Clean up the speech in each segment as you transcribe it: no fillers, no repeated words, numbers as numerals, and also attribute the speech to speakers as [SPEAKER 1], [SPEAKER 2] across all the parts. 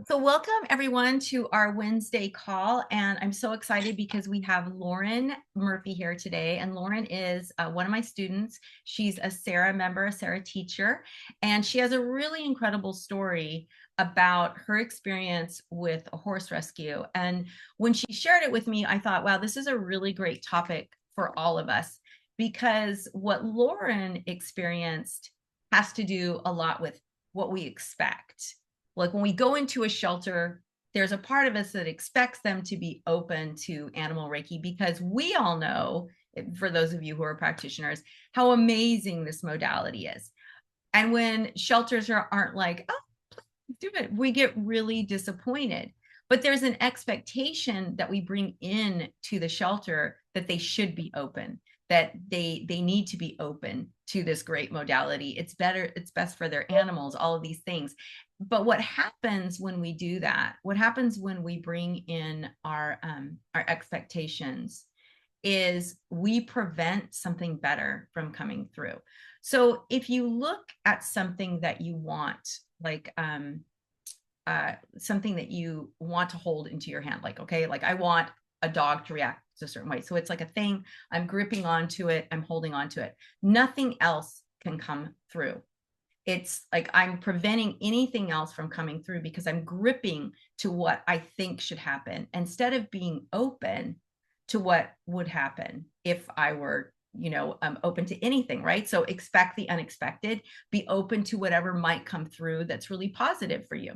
[SPEAKER 1] So welcome everyone to our Wednesday call. And I'm so excited because we have Lauren Murphy here today. And Lauren is one of my students. She's a SARA member, a SARA teacher, and she has a really incredible story about her experience with a horse rescue. And when she shared it with me, I thought, wow, this is a really great topic for all of us because what Lauren experienced has to do a lot with what we expect. Like when we go into a shelter, there's a part of us that expects them to be open to animal Reiki because we all know, for those of you who are practitioners, how amazing this modality is. And when shelters aren't like, oh, please do it, we get really disappointed. But there's an expectation that we bring in to the shelter that they should be open, that they need to be open to this great modality. It's better, it's best for their animals, all of these things. But what happens when we do that? What happens when we bring in our expectations is we prevent something better from coming through. So if you look at something that you want, like something that you want to hold into your hand, like, okay, like I want a dog to react a certain way. So it's like a thing, I'm gripping onto it, I'm holding onto it. Nothing else can come through. It's like I'm preventing anything else from coming through because I'm gripping to what I think should happen instead of being open to what would happen if I were, open to anything, right? So expect the unexpected, be open to whatever might come through that's really positive for you.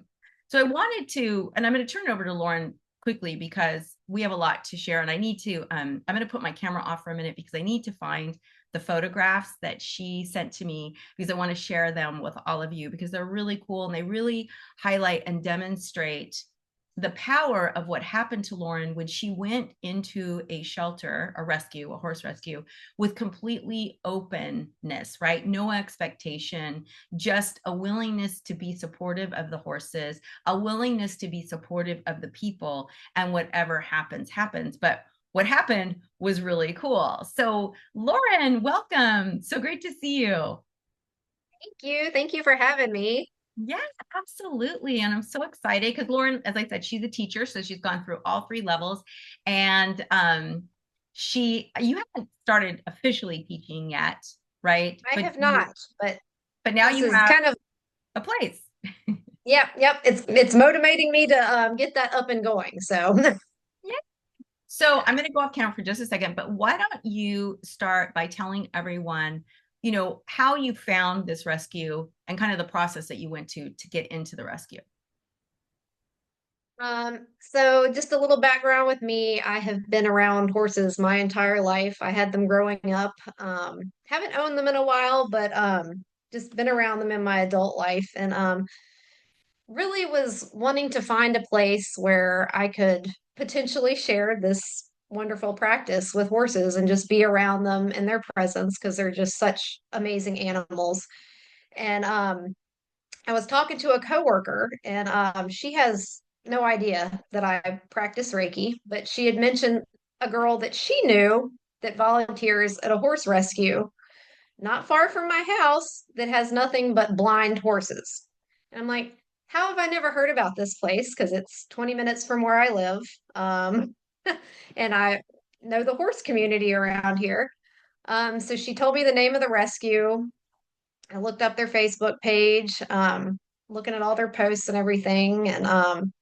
[SPEAKER 1] So I wanted to, and I'm going to turn it over to Lauren quickly because we have a lot to share and I need to, I'm going to put my camera off for a minute because I need to find the photographs that she sent to me because I want to share them with all of you because they're really cool and they really highlight and demonstrate the power of what happened to Lauren when she went into a shelter, a rescue, a horse rescue, with completely openness, right? No expectation, just a willingness to be supportive of the horses, a willingness to be supportive of the people, and whatever happens, happens. But what happened was really cool. So, Lauren, welcome. So great to see you.
[SPEAKER 2] Thank you. Thank you for having me.
[SPEAKER 1] Yeah, absolutely. And I'm so excited because Lauren, as I said, she's a teacher, so she's gone through all three levels. And you haven't started officially teaching yet, right?
[SPEAKER 2] I have not, but
[SPEAKER 1] But now
[SPEAKER 2] this
[SPEAKER 1] you
[SPEAKER 2] is
[SPEAKER 1] have
[SPEAKER 2] kind of,
[SPEAKER 1] a place.
[SPEAKER 2] yep. It's motivating me to get that up and going. So,
[SPEAKER 1] Yeah. So I'm going to go off camera for just a second, but why don't you start by telling everyone, how you found this rescue and kind of the process that you went to get into the rescue.
[SPEAKER 2] so just a little background with me. I have been around horses my entire life. I had them growing up. Haven't owned them in a while, but just been around them in my adult life, and really was wanting to find a place where I could potentially share this wonderful practice with horses and just be around them in their presence because they're just such amazing animals. And I was talking to a coworker, and she has no idea that I practice Reiki, but she had mentioned a girl that she knew that volunteers at a horse rescue not far from my house that has nothing but blind horses. And I'm like, how have I never heard about this place? Because it's 20 minutes from where I live. Um, and I know the horse community around here. So she told me the name of the rescue. I looked up their Facebook page, looking at all their posts and everything. And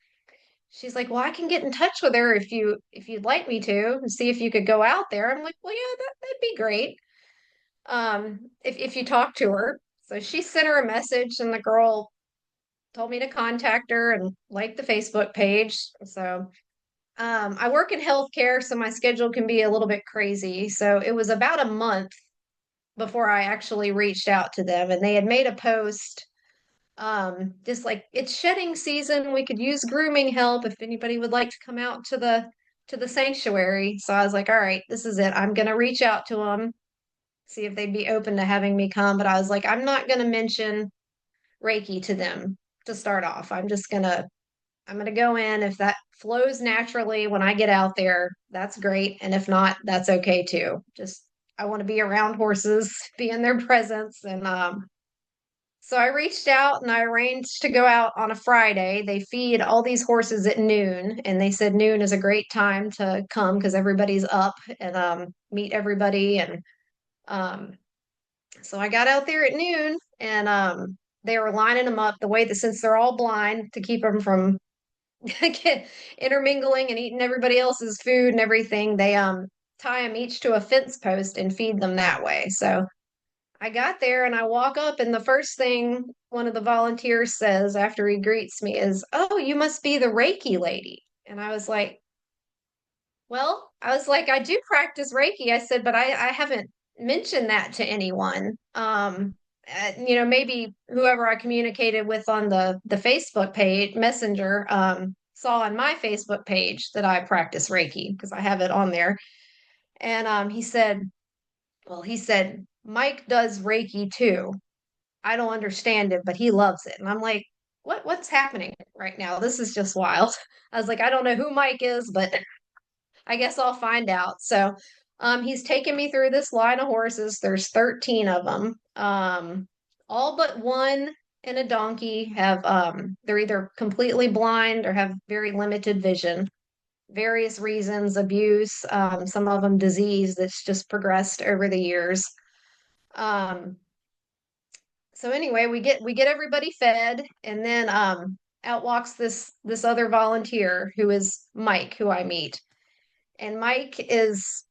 [SPEAKER 2] she's like, well, I can get in touch with her if you'd like me to and see if you could go out there. I'm like, well, yeah, that'd be great if you talk to her. So she sent her a message, and the girl told me to contact her and like the Facebook page. So I work in healthcare, so my schedule can be a little bit crazy. So it was about a month before I actually reached out to them, and they had made a post. Just like it's shedding season, we could use grooming help if anybody would like to come out to the sanctuary. So I was like, all right, this is it. I'm gonna reach out to them, see if they'd be open to having me come. But I was like, I'm not going to mention Reiki to them to start off. I'm going to go in. If that flows naturally when I get out there, that's great. And if not, that's okay too. Just, I want to be around horses, be in their presence. And So I reached out and I arranged to go out on a Friday. They feed all these horses at noon, and they said noon is a great time to come because everybody's up and meet everybody. And um, so I got out there at noon, and they were lining them up the way that, since they're all blind, to keep them from intermingling and eating everybody else's food and everything, they tie them each to a fence post and feed them that way. So I got there and I walk up, and the first thing one of the volunteers says after he greets me is, "Oh, you must be the Reiki lady." And I was like, I do practice Reiki. I said, but I haven't mentioned that to anyone. Maybe whoever I communicated with on the Facebook page, Messenger, saw on my Facebook page that I practice Reiki because I have it on there. And he said, Mike does Reiki too. I don't understand it, but he loves it. And I'm like, what's happening right now? This is just wild. I was like, I don't know who Mike is, but I guess I'll find out. So he's taken me through this line of horses. There's 13 of them. All but one and a donkey have they're either completely blind or have very limited vision. Various reasons, abuse, some of them disease that's just progressed over the years. Um, so anyway, we get everybody fed, and then out walks this other volunteer who is Mike, who I meet. And Mike is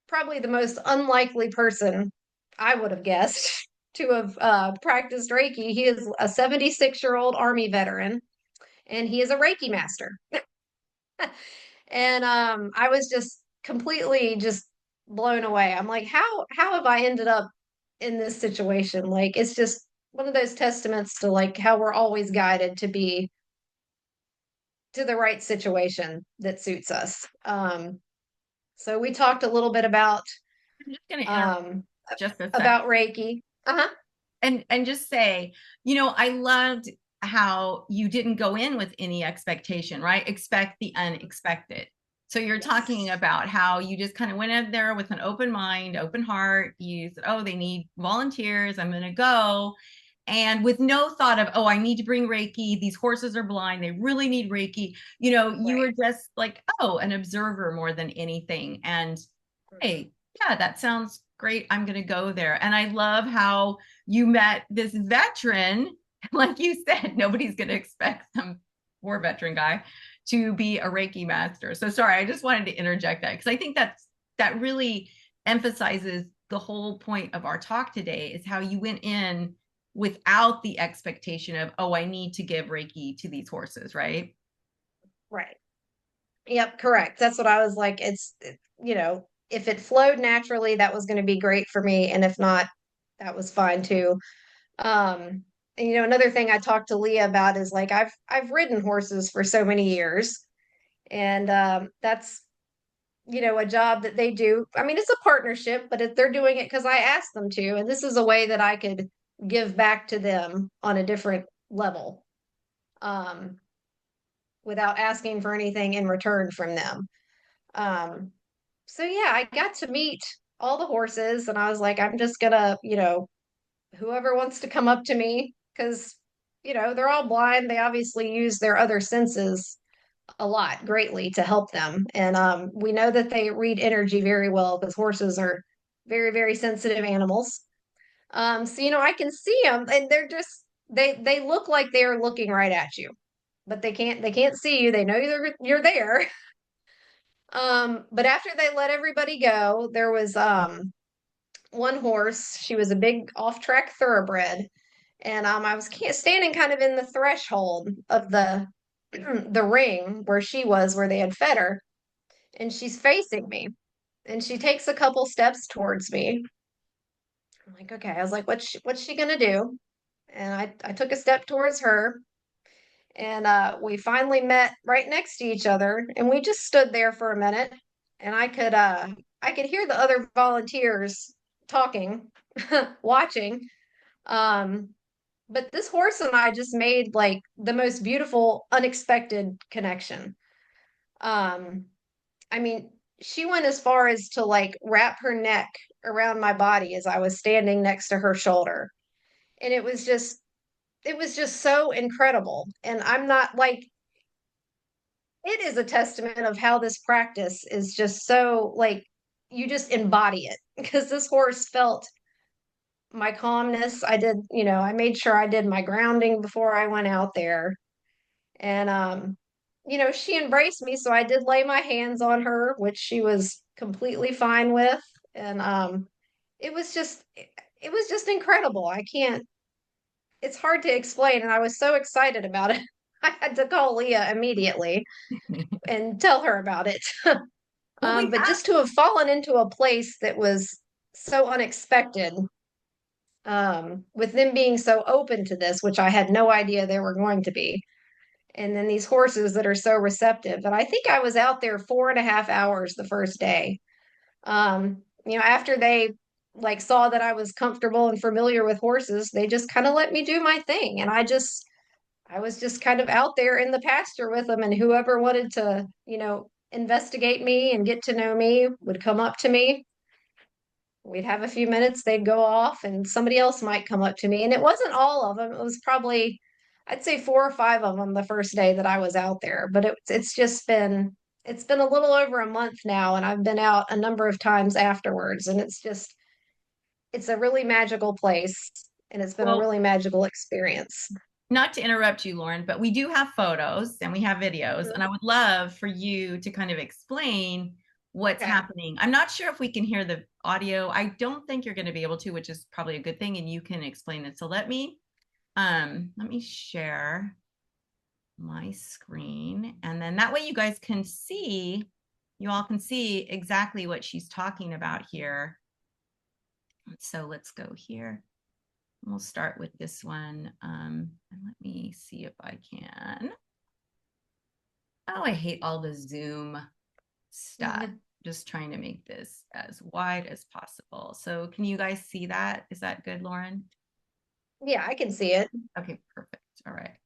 [SPEAKER 2] probably the most unlikely person I would have guessed to have practiced Reiki. He is a 76-year-old Army veteran, and he is a Reiki master. And I was just completely just blown away. I'm like, how have I ended up in this situation? Like, it's just one of those testaments to like how we're always guided to be to the right situation that suits us. So we talked a little bit
[SPEAKER 1] I'm just going to interrupt
[SPEAKER 2] um,
[SPEAKER 1] just a second
[SPEAKER 2] about Reiki. Uh-huh.
[SPEAKER 1] and just say, I loved how you didn't go in with any expectation, right? Expect the unexpected. So you're talking
[SPEAKER 2] Yes.
[SPEAKER 1] about how you just kind of went in there with an open mind, open heart. You said, oh, they need volunteers. I'm going to go. And with no thought of, oh, I need to bring Reiki. These horses are blind. They really need Reiki. You were
[SPEAKER 2] Right.
[SPEAKER 1] just like, oh, an observer more than anything. And
[SPEAKER 2] Mhm.
[SPEAKER 1] hey, yeah, that sounds great. I'm going to go there. And I love how you met this veteran. Like you said, nobody's going to expect some poor veteran guy to be a Reiki master. So sorry, I just wanted to interject that because I think that really emphasizes the whole point of our talk today is how you went in without the expectation of, oh, I need to give Reiki to these horses, right?
[SPEAKER 2] Right. Yep, correct. That's what I was like. If it flowed naturally, that was going to be great for me. And if not, that was fine too. Um, and another thing I talked to Leah about is like I've ridden horses for so many years, and that's a job that they do. I mean, it's a partnership, but they're doing it because I asked them to, and this is a way that I could give back to them on a different level, um, without asking for anything in return from them. Um, so yeah, I got to meet all the horses, and I was like, I'm just gonna, whoever wants to come up to me, because they're all blind. They obviously use their other senses a lot, greatly to help them. And we know that they read energy very well because horses are very, very sensitive animals. So I can see them, and they're just they look like they are looking right at you, but they can't see you. They know you're there. But after they let everybody go, there was one horse. She was a big off-track thoroughbred, and I was standing kind of in the threshold of the the ring where she was, where they had fed her, and she's facing me, and she takes a couple steps towards me. I'm like, okay. I was like, what's she gonna do? And I took a step towards her, and we finally met right next to each other, and we just stood there for a minute, and I could hear the other volunteers talking, watching. Um, but this horse and I just made like the most beautiful, unexpected connection. Um, I mean, she went as far as to like wrap her neck around my body as I was standing next to her shoulder. And it was just so incredible. And I'm not like, it is a testament of how this practice is just so like you just embody it because this horse felt my calmness. I did, I made sure I did my grounding before I went out there. And she embraced me, so I did lay my hands on her, which she was completely fine with. And it was just it was just incredible. I can't it's hard to explain, and I was so excited about it. I had to call Leah immediately and tell her about it.
[SPEAKER 1] Well, we
[SPEAKER 2] But
[SPEAKER 1] have.
[SPEAKER 2] just to have fallen into a place that was so unexpected, with them being so open to this, which I had no idea they were going to be. And then these horses that are so receptive. And I think I was out there 4.5 hours the first day. After they like saw that I was comfortable and familiar with horses, they just kind of let me do my thing. And I was just kind of out there in the pasture with them, and whoever wanted to, investigate me and get to know me would come up to me. We'd have a few minutes, they'd go off, and somebody else might come up to me. And it wasn't all of them. It was probably, I'd say 4 or 5 of them the first day that I was out there. But it's been a little over a month now, and I've been out a number of times afterwards, and it's a really magical place, and it's been a
[SPEAKER 1] Well,
[SPEAKER 2] really magical experience.
[SPEAKER 1] not to interrupt you, Lauren, but we do have photos and we have videos, and
[SPEAKER 2] Mhm.
[SPEAKER 1] I would love for you to kind of explain what's
[SPEAKER 2] Okay.
[SPEAKER 1] happening. I'm not sure if we can hear the audio. I don't think you're going to be able to, which is probably a good thing, and you can explain it. So let me share my screen, and then that way you all can see exactly what she's talking about here. So let's go here. We'll start with this one. And let me see if I can. Oh, I hate all the Zoom stuff. Just trying to make this as wide as possible. So can you guys see that? Is that good, Lauren?
[SPEAKER 2] Yeah, I can see it.
[SPEAKER 1] Okay, perfect. All right.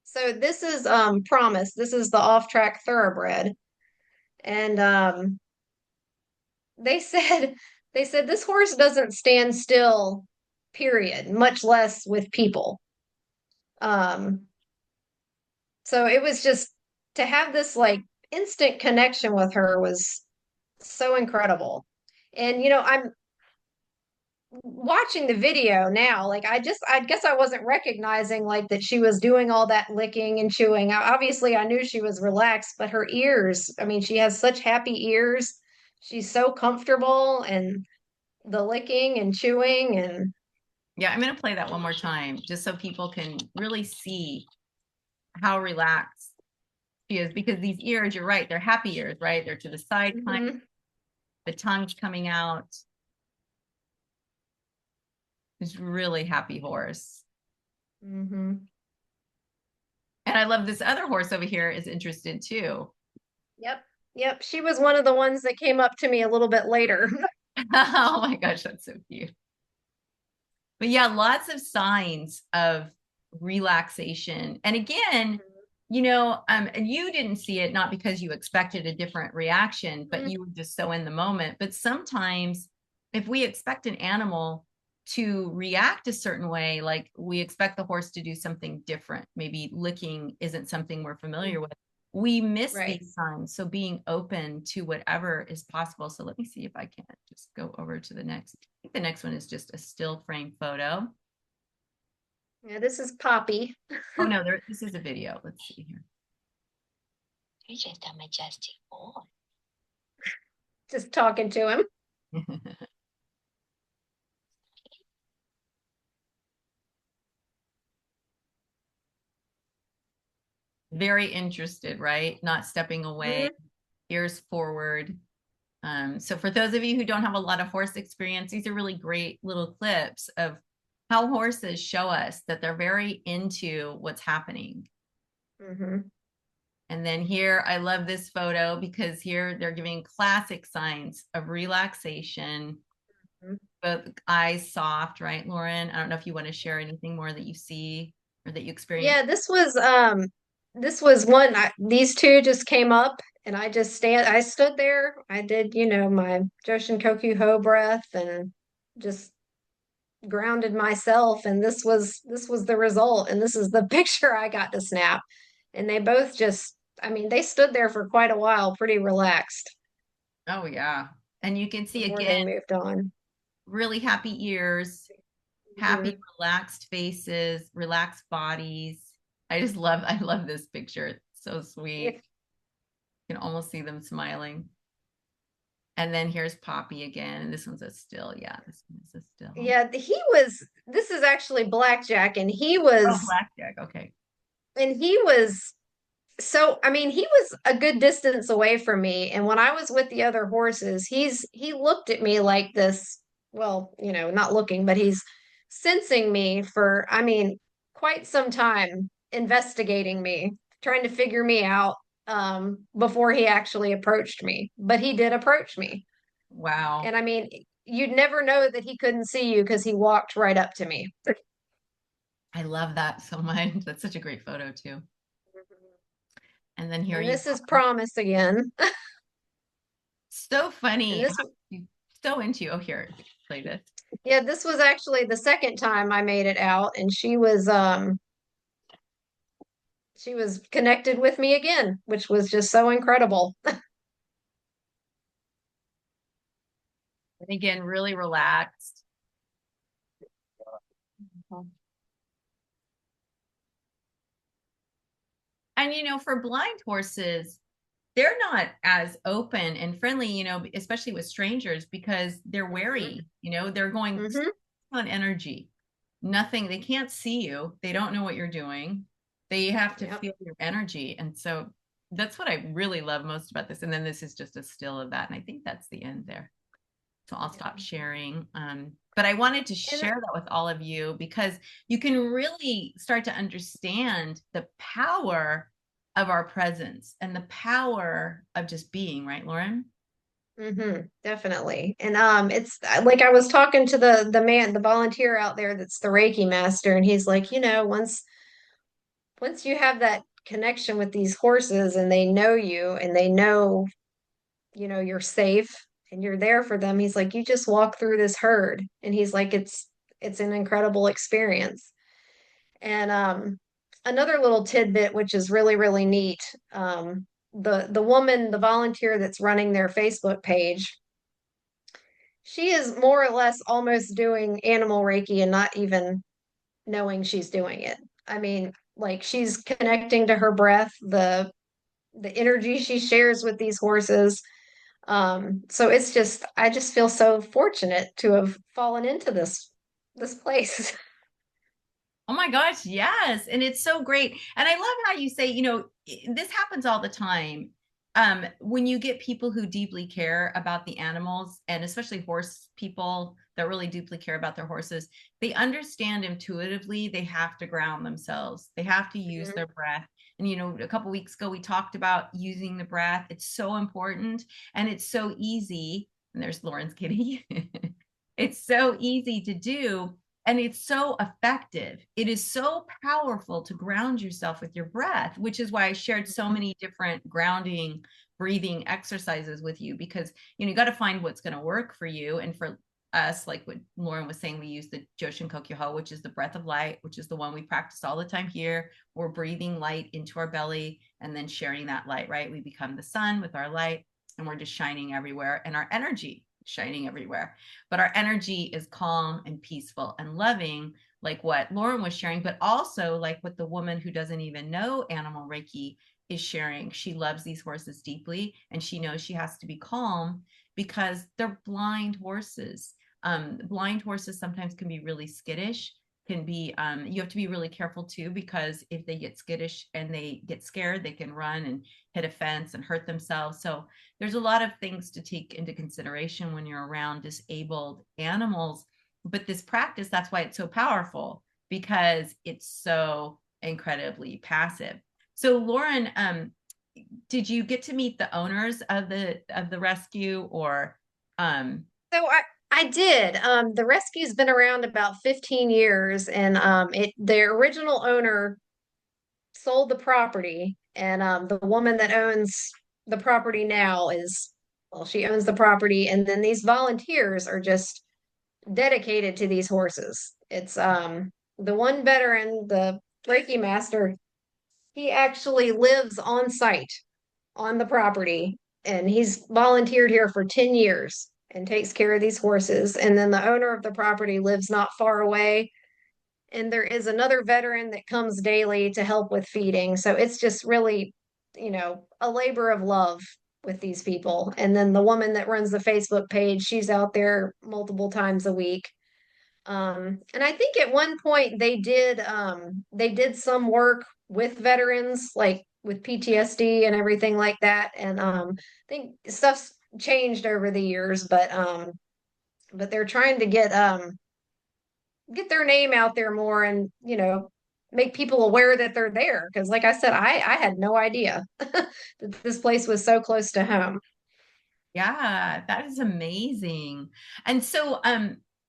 [SPEAKER 2] So this is Promise. This is the off-track thoroughbred. And they said they said this horse doesn't stand still, period, much less with people. Um, so it was just to have this like instant connection with her was so incredible. And I'm watching the video now, like I guess I wasn't recognizing like that she was doing all that licking and chewing. Obviously I knew she was relaxed, but her ears, I mean, she has such happy ears. She's so comfortable, and the licking and chewing and
[SPEAKER 1] Yeah, I'm going to play that one more time just so people can really see how relaxed she is, because these ears, you're right, they're happy ears, right? They're to the side, kind of,
[SPEAKER 2] Mhm.
[SPEAKER 1] the tongue's coming out. It's really happy horse.
[SPEAKER 2] Mhm.
[SPEAKER 1] And I love this other horse over here is interested too.
[SPEAKER 2] Yep. Yep, she was one of the ones that came up to me a little bit later.
[SPEAKER 1] Oh my gosh, that's so cute. But yeah, lots of signs of relaxation. And again, and you didn't see it not because you expected a different reaction, but
[SPEAKER 2] Mhm.
[SPEAKER 1] you were just so in the moment. But sometimes if we expect an animal to react a certain way, like we expect the horse to do something different, maybe licking isn't something we're familiar with, we miss
[SPEAKER 2] Right.
[SPEAKER 1] these signs. So being open to whatever is possible. So let me see if I can just go over to the next. I think the next one is just a still frame photo.
[SPEAKER 2] Yeah, this is Poppy.
[SPEAKER 1] Oh no, this is a video. Let's see here.
[SPEAKER 3] You're just a majestic boy.
[SPEAKER 2] Just talking to him.
[SPEAKER 1] Very interested, right? Not stepping away,
[SPEAKER 2] Mhm.
[SPEAKER 1] ears forward. So for those of you who don't have a lot of horse experience, these are really great little clips of how horses show us that they're very into what's happening.
[SPEAKER 2] Mhm.
[SPEAKER 1] And then here, I love this photo because here they're giving classic signs of relaxation,
[SPEAKER 2] Mhm.
[SPEAKER 1] both eyes soft, right, Lauren? I don't know if you want to share anything more that you see or that you experience.
[SPEAKER 2] Yeah, this was one these two just came up, and I stood there. I did, my Joshin Koku Ho breath and just grounded myself, and this was the result, and this is the picture I got to snap. And they both just, I mean, they stood there for quite a while, pretty relaxed
[SPEAKER 1] Oh yeah. And you can see
[SPEAKER 2] before
[SPEAKER 1] again,
[SPEAKER 2] they moved on.
[SPEAKER 1] really happy ears, happy,
[SPEAKER 2] Mhm.
[SPEAKER 1] relaxed faces, relaxed bodies. I love this picture. It's so
[SPEAKER 2] Yeah.
[SPEAKER 1] sweet. You can almost see them smiling. And then here's Poppy again. And this one's a still. Yeah, this one is a still.
[SPEAKER 2] Yeah, this is actually Blackjack,
[SPEAKER 1] Oh, blackjack. Okay.
[SPEAKER 2] and he was so, I mean, he was a good distance away from me. And when I was with the other horses, he looked at me like this, well, not looking, but he's sensing me for, I mean, quite some time, investigating me, trying to figure me out before he actually approached me. But he did approach me.
[SPEAKER 1] Wow.
[SPEAKER 2] And I mean, you'd never know that he couldn't see you because he walked right up to me.
[SPEAKER 1] I love that so much. That's such a great photo too. And then here
[SPEAKER 2] And
[SPEAKER 1] you
[SPEAKER 2] this is
[SPEAKER 1] are.
[SPEAKER 2] Promise again.
[SPEAKER 1] So
[SPEAKER 2] And
[SPEAKER 1] funny.
[SPEAKER 2] this,
[SPEAKER 1] So into you. Oh, here, play this.
[SPEAKER 2] yeah, this was actually the second time I made it out, and she was connected with me again, which was just so incredible.
[SPEAKER 1] And again, really relaxed. And for blind horses, they're not as open and friendly, especially with strangers because they're wary, they're going
[SPEAKER 2] Mm-hmm.
[SPEAKER 1] on energy. Nothing, they can't see you. They don't know what you're doing. They have to
[SPEAKER 2] Yep.
[SPEAKER 1] feel your energy. And so that's what I really love most about this. And then this is just a still of that. And I think that's the end there. So I'll stop sharing. But I wanted to
[SPEAKER 2] And
[SPEAKER 1] share that with all of you because you can really start to understand the power of our presence and the power of just being, right, Lauren?
[SPEAKER 2] definitely. And it's like I was talking to the man, the volunteer out there that's the Reiki master, and he's like, once you have that connection with these horses and they know you and they know, you're safe and you're there for them, he's like, you just walk through this herd. And he's like, it's an incredible experience. And another little tidbit, which is really, really neat, the woman, the volunteer that's running their Facebook page, she is more or less almost doing animal Reiki and not even knowing she's doing it. I mean, like she's connecting to her breath, the energy she shares with these horses. So it's just, I just feel so fortunate to have fallen into this place.
[SPEAKER 1] Oh my gosh, yes. And it's so great. And I love how you say, this happens all the time. When you get people who deeply care about the animals, and especially horse people that really deeply care about their horses, they understand intuitively they have to ground themselves. They have to use
[SPEAKER 2] Mhm.
[SPEAKER 1] their breath. And, a couple weeks ago, we talked about using the breath. It's so important and it's so easy. And there's Lauren's kitty. It's so easy to do and it's so effective. It is so powerful to ground yourself with your breath, which is why I shared so many different grounding, breathing exercises with you because you got to find what's going to work for you. And for us, like what Lauren was saying, we use the Joshin Kokyoho, which is the breath of light, which is the one we practice all the time here. We're breathing light into our belly and then sharing that light, right? We become the sun with our light and we're just shining everywhere and our energy shining everywhere. But our energy is calm and peaceful and loving, like what Lauren was sharing, but also like what the woman who doesn't even know animal Reiki is sharing. She loves these horses deeply and she knows she has to be calm because they're blind horses. Blind horses sometimes can be really skittish can be you have to be really careful too because if they get skittish and they get scared they can run and hit a fence and hurt themselves. So there's a lot of things to take into consideration when you're around disabled animals, but this practice, that's why it's so powerful because it's so incredibly passive. So Lauren, did you get to meet the owners of the rescue or
[SPEAKER 2] So I did. The rescue's been around about 15 years, and the original owner sold the property, and the woman that owns the property now is, well, she owns the property, and then these volunteers are just dedicated to these horses. It's the one veteran, the Reiki Master, he actually lives on site on the property, and he's volunteered here for 10 years and takes care of these horses. And then the owner of the property lives not far away, and there is another veteran that comes daily to help with feeding. So it's just really, a labor of love with these people. And then the woman that runs the Facebook page, she's out there multiple times a week. And I think at one point they did some work with veterans, like with PTSD and everything like that. And I think stuff's changed over the years, but they're trying to get their name out there more, and make people aware that they're there. Because like I said, I had no idea that this place was so close to home.
[SPEAKER 1] Yeah, that is amazing. And so,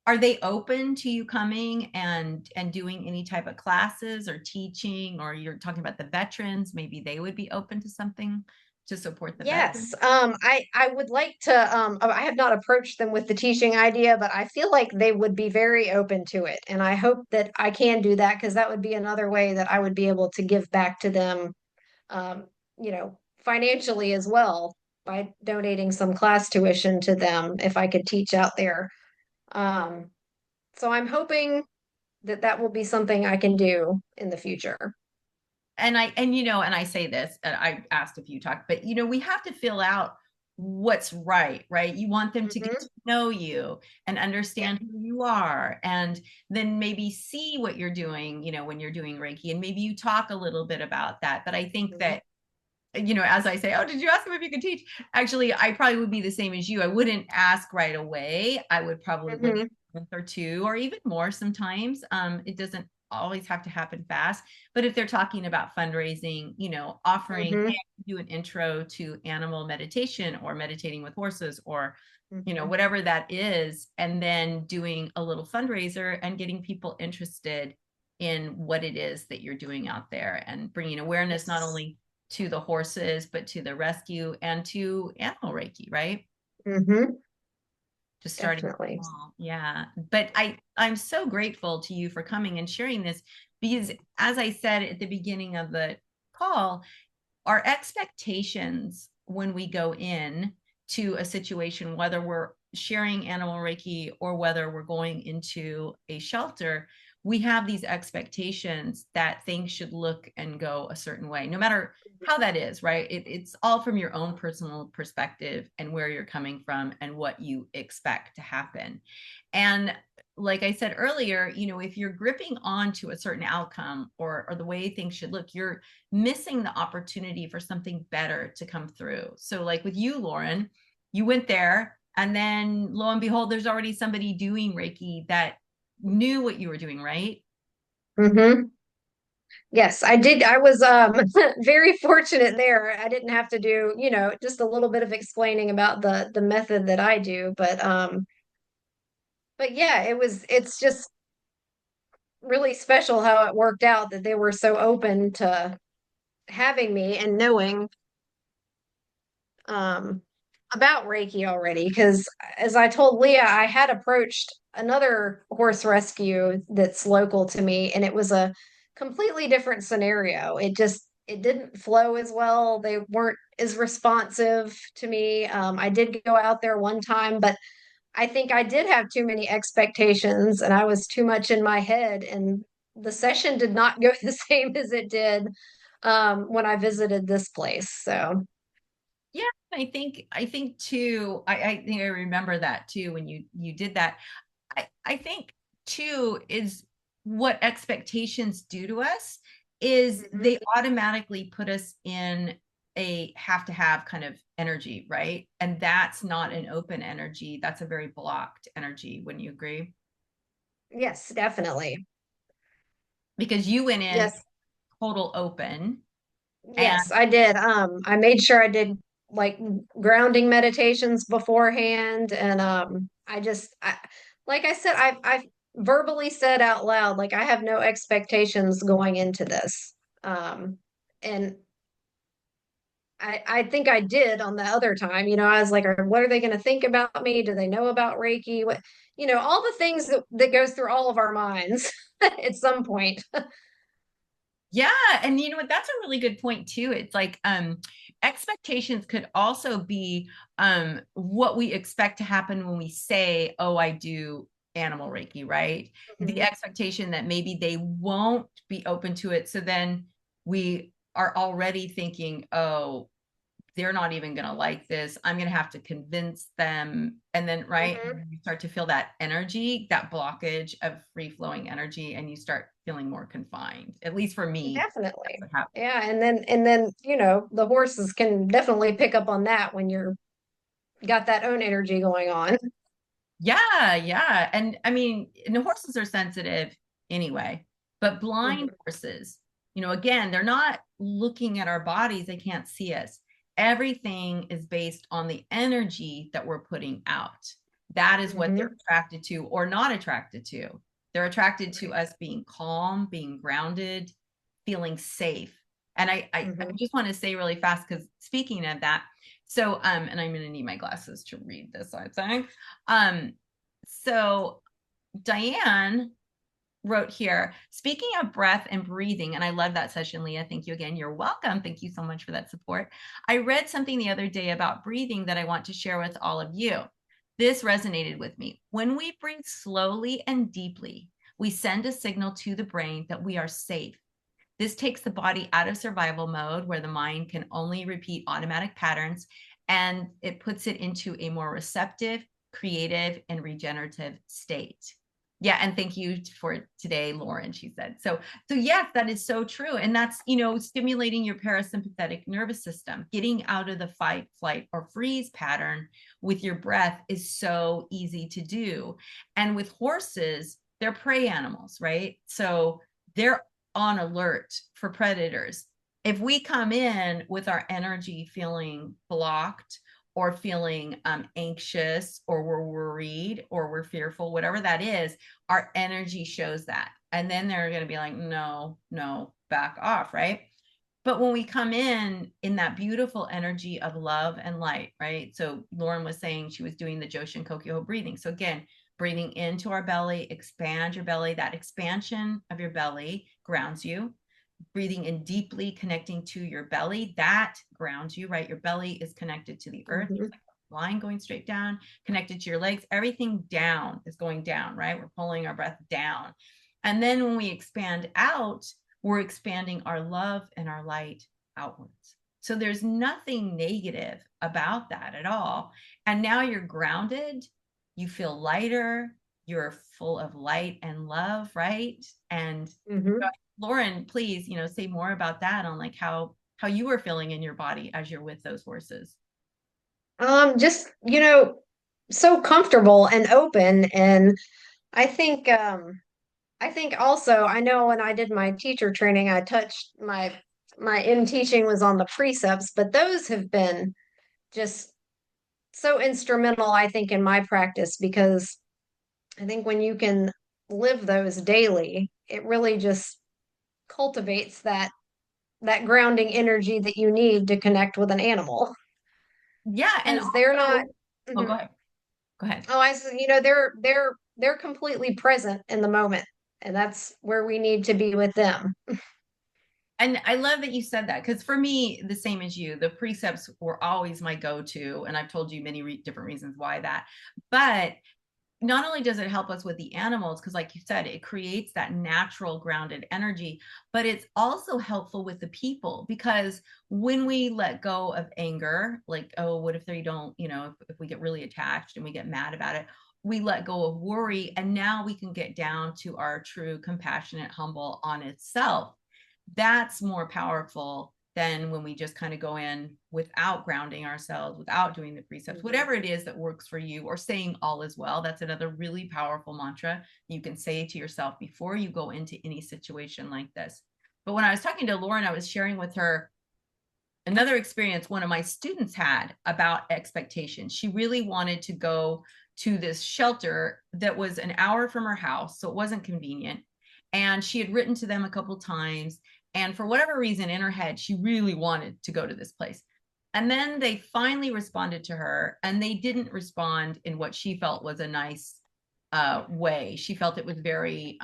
[SPEAKER 1] are they open to you coming and doing any type of classes or teaching, or you're talking about the veterans, maybe they would be open to something to support the veterans?
[SPEAKER 2] Yes, I would like to. I have not approached them with the teaching idea, but I feel like they would be very open to it, and I hope that I can do that, because that would be another way that I would be able to give back to them, um, financially as well, by donating some class tuition to them if I could teach out there. Um, so I'm hoping that that will be something I can do in the future.
[SPEAKER 1] And I say this, and I asked if you talked, but we have to fill out what's right, right? You want them to get
[SPEAKER 2] Hmm.
[SPEAKER 1] to know you and
[SPEAKER 2] Yeah.
[SPEAKER 1] understand who you are, and then maybe see what you're doing, when you're doing Reiki, and maybe you talk a little bit about that. But I think
[SPEAKER 2] Hmm.
[SPEAKER 1] that, as I say, oh, did you ask him if you could teach? Actually, I probably would be the same as you. I wouldn't ask right away. I would probably wait
[SPEAKER 2] Hmm.
[SPEAKER 1] a month or two, or even more sometimes. It doesn't always have to happen fast. But if they're talking about fundraising, offering,
[SPEAKER 2] Hmm.
[SPEAKER 1] hey, I can do an intro to animal meditation or meditating with horses, or
[SPEAKER 2] Hmm.
[SPEAKER 1] whatever that is, and then doing a little fundraiser and getting people interested in what it is that you're doing out there, and bringing awareness not
[SPEAKER 2] Yes.
[SPEAKER 1] only to the horses, but to the rescue and to animal Reiki, right?
[SPEAKER 2] Hmm.
[SPEAKER 1] Just starting
[SPEAKER 2] Definitely.
[SPEAKER 1] small. Yeah. But I'm so grateful to you for coming and sharing this, because as I said at the beginning of the call, our expectations when we go in to a situation, whether we're sharing animal Reiki or whether we're going into a shelter, we have these expectations that things should look and go a certain way, no matter how that is, right? It's all from your own personal perspective and where you're coming from and what you expect to happen. And like I said earlier, if you're gripping on to a certain outcome, or the way things should look, you're missing the opportunity for something better to come through. So, like with you, Lauren, you went there, and then lo and behold, there's already somebody doing Reiki that knew what you were doing, right?
[SPEAKER 2] Hmm. Yes, I did. I was very fortunate there. I didn't have to do, just a little bit of explaining about the method that I do, but yeah, it's just really special how it worked out that they were so open to having me and knowing um about Reiki already, because as I told Leah, I had approached another horse rescue that's local to me, and it was a completely different scenario. It didn't flow as well. They weren't as responsive to me. I did go out there one time, but I think I did have too many expectations, and I was too much in my head, and the session did not go the same as it did when I visited this place. So,
[SPEAKER 1] Yeah, I think too. I think I remember that too when you did that. I think too is what expectations do to us is
[SPEAKER 2] mhm.
[SPEAKER 1] they automatically put us in a have to have kind of energy, right? And that's not an open energy. That's a very blocked energy. Wouldn't you agree?
[SPEAKER 2] Yes, definitely.
[SPEAKER 1] Because you went in
[SPEAKER 2] Yes,
[SPEAKER 1] total open. And
[SPEAKER 2] yes, I did. I made sure I did like grounding meditations beforehand, and like I said, I've verbally said out loud, like I have no expectations going into this. And I think I did on the other time. I was like, what are they going to think about me? Do they know about Reiki? What, all the things that goes through all of our minds at some point.
[SPEAKER 1] Yeah, and you know what? That's a really good point too. It's like expectations could also be what we expect to happen when we say, "Oh, I do animal Reiki," right? The
[SPEAKER 2] Mhm.
[SPEAKER 1] expectation that maybe they won't be open to it. So then we are already thinking, "Oh, they're not even going to like this. I'm going to have to convince them." And then, right,
[SPEAKER 2] Mhm.
[SPEAKER 1] you start to feel that energy, that blockage of free flowing energy, and you start feeling more confined. At least for me, that's
[SPEAKER 2] Definitely.
[SPEAKER 1] what happened.
[SPEAKER 2] Yeah, and then, the horses can definitely pick up on that when you're got that own energy going on.
[SPEAKER 1] Yeah, yeah. And I mean, and the horses are sensitive anyway, but blind
[SPEAKER 2] Mhm.
[SPEAKER 1] horses, again, they're not looking at our bodies, they can't see us. Everything is based on the energy that we're putting out. That is what they're
[SPEAKER 2] Mhm.
[SPEAKER 1] attracted to or not attracted to. They're attracted to
[SPEAKER 2] Right.
[SPEAKER 1] us being calm, being grounded, feeling safe. And I
[SPEAKER 2] Mhm.
[SPEAKER 1] just want to say really fast, because speaking of that, so and I'm going to need my glasses to read this, I think. um so Diane wrote here, speaking of breath and breathing, and I love that session, Leah. Thank you again. You're welcome. Thank you so much for that support. I read something the other day about breathing that I want to share with all of you. This resonated with me. When we breathe slowly and deeply, we send a signal to the brain that we are safe. This takes the body out of survival mode, where the mind can only repeat automatic patterns, and it puts it into a more receptive, creative, and regenerative state. Yeah, and thank you for today, Lauren, she said. So yes, that is so true. And that's, stimulating your parasympathetic nervous system. Getting out of the fight, flight, or freeze pattern with your breath is so easy to do. And with horses, they're prey animals, right? So they're on alert for predators. If we come in with our energy feeling blocked, or feeling anxious, or we're worried, or we're fearful, whatever that is, our energy shows that. And then they're going to be like, no, no, back off, right? But when we come in that beautiful energy of love and light, right? So Lauren was saying she was doing the Joshin Kokyo breathing. So again, breathing into our belly, expand your belly. That expansion of your belly grounds you. Breathing in deeply, connecting to your belly, that grounds you, right? Your belly is connected to the earth. It's
[SPEAKER 2] Mhm.
[SPEAKER 1] like a line going straight down, connected to your legs. Everything down is going down, right? We're pulling our breath down. And then when we expand out, we're expanding our love and our light outwards. So there's nothing negative about that at all. And now you're grounded, you feel lighter, you're full of light and love, right? And
[SPEAKER 2] Mhm.
[SPEAKER 1] Lauren, please, say more about that, on like how you were feeling in your body as you're with those horses.
[SPEAKER 2] Just, so comfortable and open. And I think also, I know when I did my teacher training, I touched my in teaching was on the precepts, but those have been just so instrumental, I think, in my practice, because I think when you can live those daily, it really just cultivates that grounding energy that you need to connect with an animal,
[SPEAKER 1] Yeah, and
[SPEAKER 2] because they're not.
[SPEAKER 1] also, oh, go
[SPEAKER 2] Mhm.
[SPEAKER 1] ahead. Go ahead.
[SPEAKER 2] Oh, I said, they're completely present in the moment, and that's where we need to be with them.
[SPEAKER 1] And I love that you said that, because for me, the same as you, the precepts were always my go-to, and I've told you many different reasons why that. But not only does it help us with the animals, because like you said, it creates that natural grounded energy, but it's also helpful with the people, because when we let go of anger, like, oh, what if they don't, if we get really attached and we get mad about it, we let go of worry, and now we can get down to our true compassionate, humble, honest self. That's more powerful than when we just kind of go in without grounding ourselves, without doing the precepts,
[SPEAKER 2] Mhm.
[SPEAKER 1] whatever it is that works for you, or saying all is well. That's another really powerful mantra you can say to yourself before you go into any situation like this. But when I was talking to Lauren, I was sharing with her another experience one of my students had about expectations. She really wanted to go to this shelter that was an hour from her house, so it wasn't convenient. And she had written to them a couple times. And for whatever reason in her head, she really wanted to go to this place. And then they finally responded to her, and they didn't respond in what she felt was a nice way. She felt it was very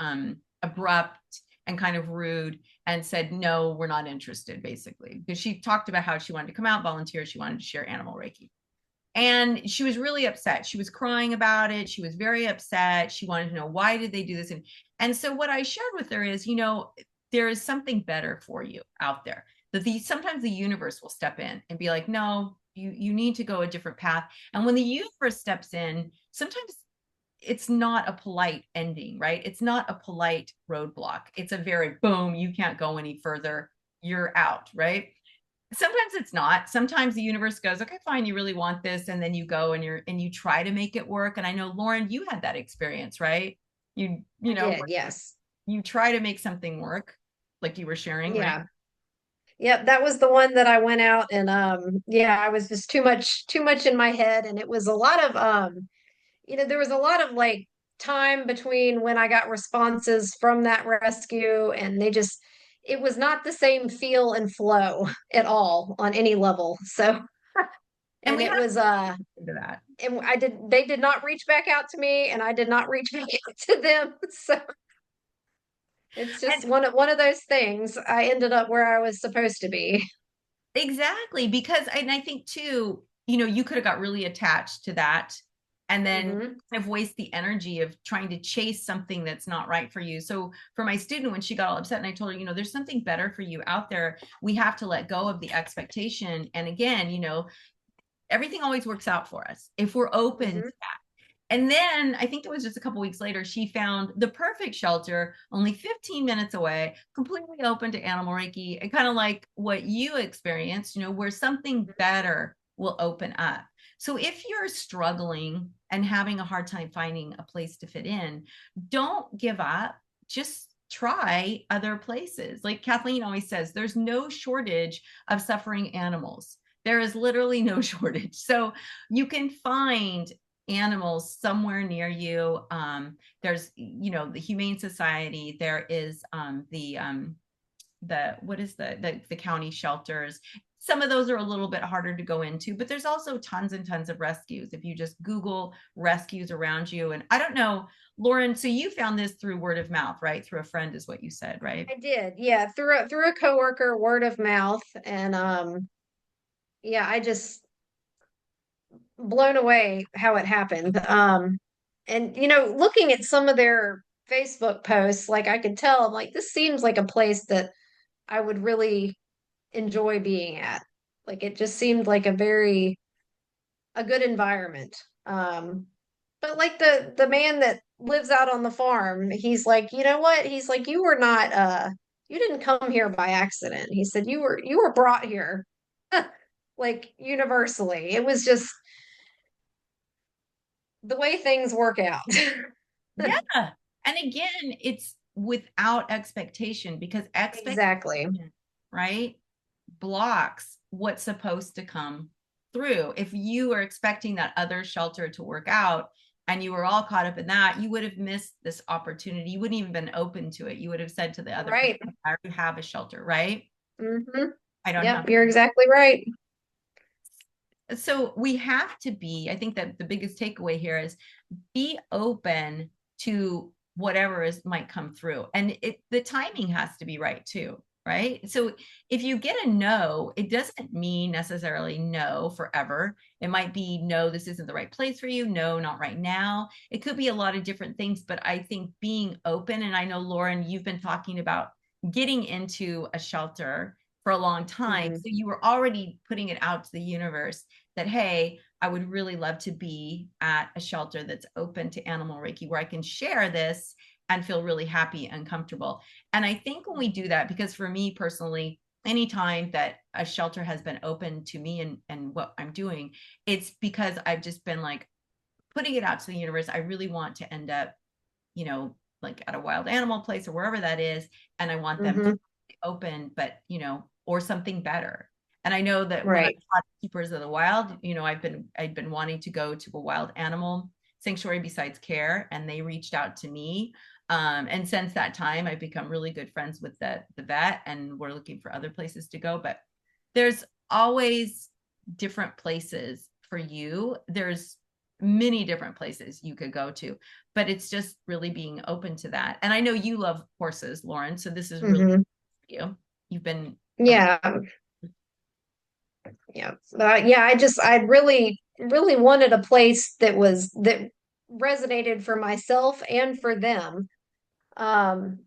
[SPEAKER 1] abrupt and kind of rude, and said, no, we're not interested, basically, because she talked about how she wanted to come out, volunteer, she wanted to share animal Reiki. And she was really upset. She was crying about it. She was very upset. She wanted to know, why did they do this? And so what I shared with her is, there is something better for you out there. That sometimes the universe will step in and be like, no, you need to go a different path. And when the universe steps in, sometimes it's not a polite ending, right? It's not a polite roadblock. It's a very boom, you can't go any further. You're out, right? Sometimes it's not. Sometimes the universe goes, okay, fine, you really want this, and then you go and you try to make it work. And I know, Lauren, you had that experience, right? You
[SPEAKER 2] I
[SPEAKER 1] know,
[SPEAKER 2] did, yes.
[SPEAKER 1] you try to make something work, like you were sharing, right?
[SPEAKER 2] Yeah. Yep, that was the one that I went out and yeah, I was just too much in my head, and it was a lot of there was a lot of like time between when I got responses from that rescue, and it was not the same feel and flow at all on any level. So,
[SPEAKER 1] And
[SPEAKER 2] and
[SPEAKER 1] we
[SPEAKER 2] it
[SPEAKER 1] have
[SPEAKER 2] was
[SPEAKER 1] to do that.
[SPEAKER 2] and they did not reach back out to me, and I did not reach back out to them. So it's
[SPEAKER 1] And
[SPEAKER 2] just one of those things. I ended up where I was supposed to be.
[SPEAKER 1] exactly, because and I think too, you could have got really attached to that, and then
[SPEAKER 2] Hmm.
[SPEAKER 1] kind of waste the energy of trying to chase something that's not right for you. So for my student, when she got all upset and I told her, there's something better for you out there, we have to let go of the expectation. And again, everything always works out for us if we're open to
[SPEAKER 2] Hmm.
[SPEAKER 1] that. And then I think it was just a couple weeks later, she found the perfect shelter only 15 minutes away, completely open to animal Reiki, and kind of like what you experienced, where something better will open up. So if you're struggling and having a hard time finding a place to fit in, don't give up. Just try other places. Like Kathleen always says, there's no shortage of suffering animals. There is literally no shortage. So you can find animals somewhere near you. There's, the Humane Society. There is the what is the county shelters. Some of those are a little bit harder to go into, but there's also tons and tons of rescues. If you just Google rescues around you, and I don't know, Lauren, so you found this through word of mouth, right? Through a friend is what you said, right?
[SPEAKER 2] I did, yeah, through a coworker, word of mouth, and yeah, I just blown away how it happened. And looking at some of their Facebook posts, like I could tell, I'm like, this seems like a place that I would really enjoy being at. Like it just seemed like a good environment. But like the man that lives out on the farm, he's like, you know what? He's like, you didn't come here by accident. He said you were brought here like universally. It was just the way things work out.
[SPEAKER 1] Yeah. And again, it's without expectation, because
[SPEAKER 2] Exactly.
[SPEAKER 1] expectation, right, blocks what's supposed to come through. If you are expecting that other shelter to work out and you were all caught up in that, you would have missed this opportunity. You wouldn't even been open to it. You would have said to the other person,
[SPEAKER 2] Right.
[SPEAKER 1] I already have a shelter, right?
[SPEAKER 2] Hmm.
[SPEAKER 1] I don't have.
[SPEAKER 2] Yep, you're exactly right.
[SPEAKER 1] So we have to be, I think that the biggest takeaway here is be open to whatever might come through. And the timing has to be right too, right? So if you get a no, it doesn't mean necessarily no forever. It might be no, this isn't the right place for you. No, not right now. It could be a lot of different things, but I think being open, and I know, Lauren, you've been talking about getting into a shelter for a long time.
[SPEAKER 2] Hmm.
[SPEAKER 1] So you were already putting it out to the universe that, hey, I would really love to be at a shelter that's open to animal Reiki, where I can share this and feel really happy and comfortable. And I think when we do that, because for me personally, anytime that a shelter has been open to me and what I'm doing, it's because I've just been like putting it out to the universe. I really want to end up, like at a wild animal place or wherever that is. And I want them to
[SPEAKER 2] Hmm.
[SPEAKER 1] be open, but, or something better. And I know that when I
[SPEAKER 2] Right.
[SPEAKER 1] taught Keepers of the Wild, I'd been wanting to go to a wild animal sanctuary besides care, and they reached out to me. And since that time, I've become really good friends with the vet, and we're looking for other places to go. But there's always different places for you. There's many different places you could go to, but it's just really being open to that. And I know you love horses, Lauren, so this is really
[SPEAKER 2] Mhm.
[SPEAKER 1] you. You've been
[SPEAKER 2] Yeah. Yeah. Yeah, I really wanted a place that resonated for myself and for them. Um,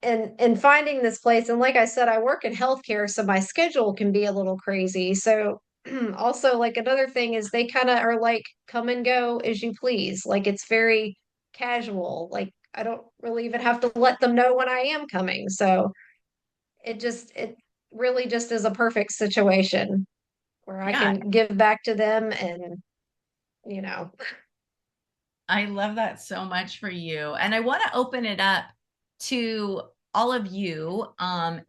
[SPEAKER 2] and finding this place, and like I said, I work in healthcare, so my schedule can be a little crazy. So also like another thing is they kind of are like come and go as you please. Like it's very casual. Like I don't really even have to let them know when I am coming. So it really just is a perfect situation where I
[SPEAKER 1] yeah,
[SPEAKER 2] can give back to them and you know.
[SPEAKER 1] I love that so much for you. And I want to open it up to all of you.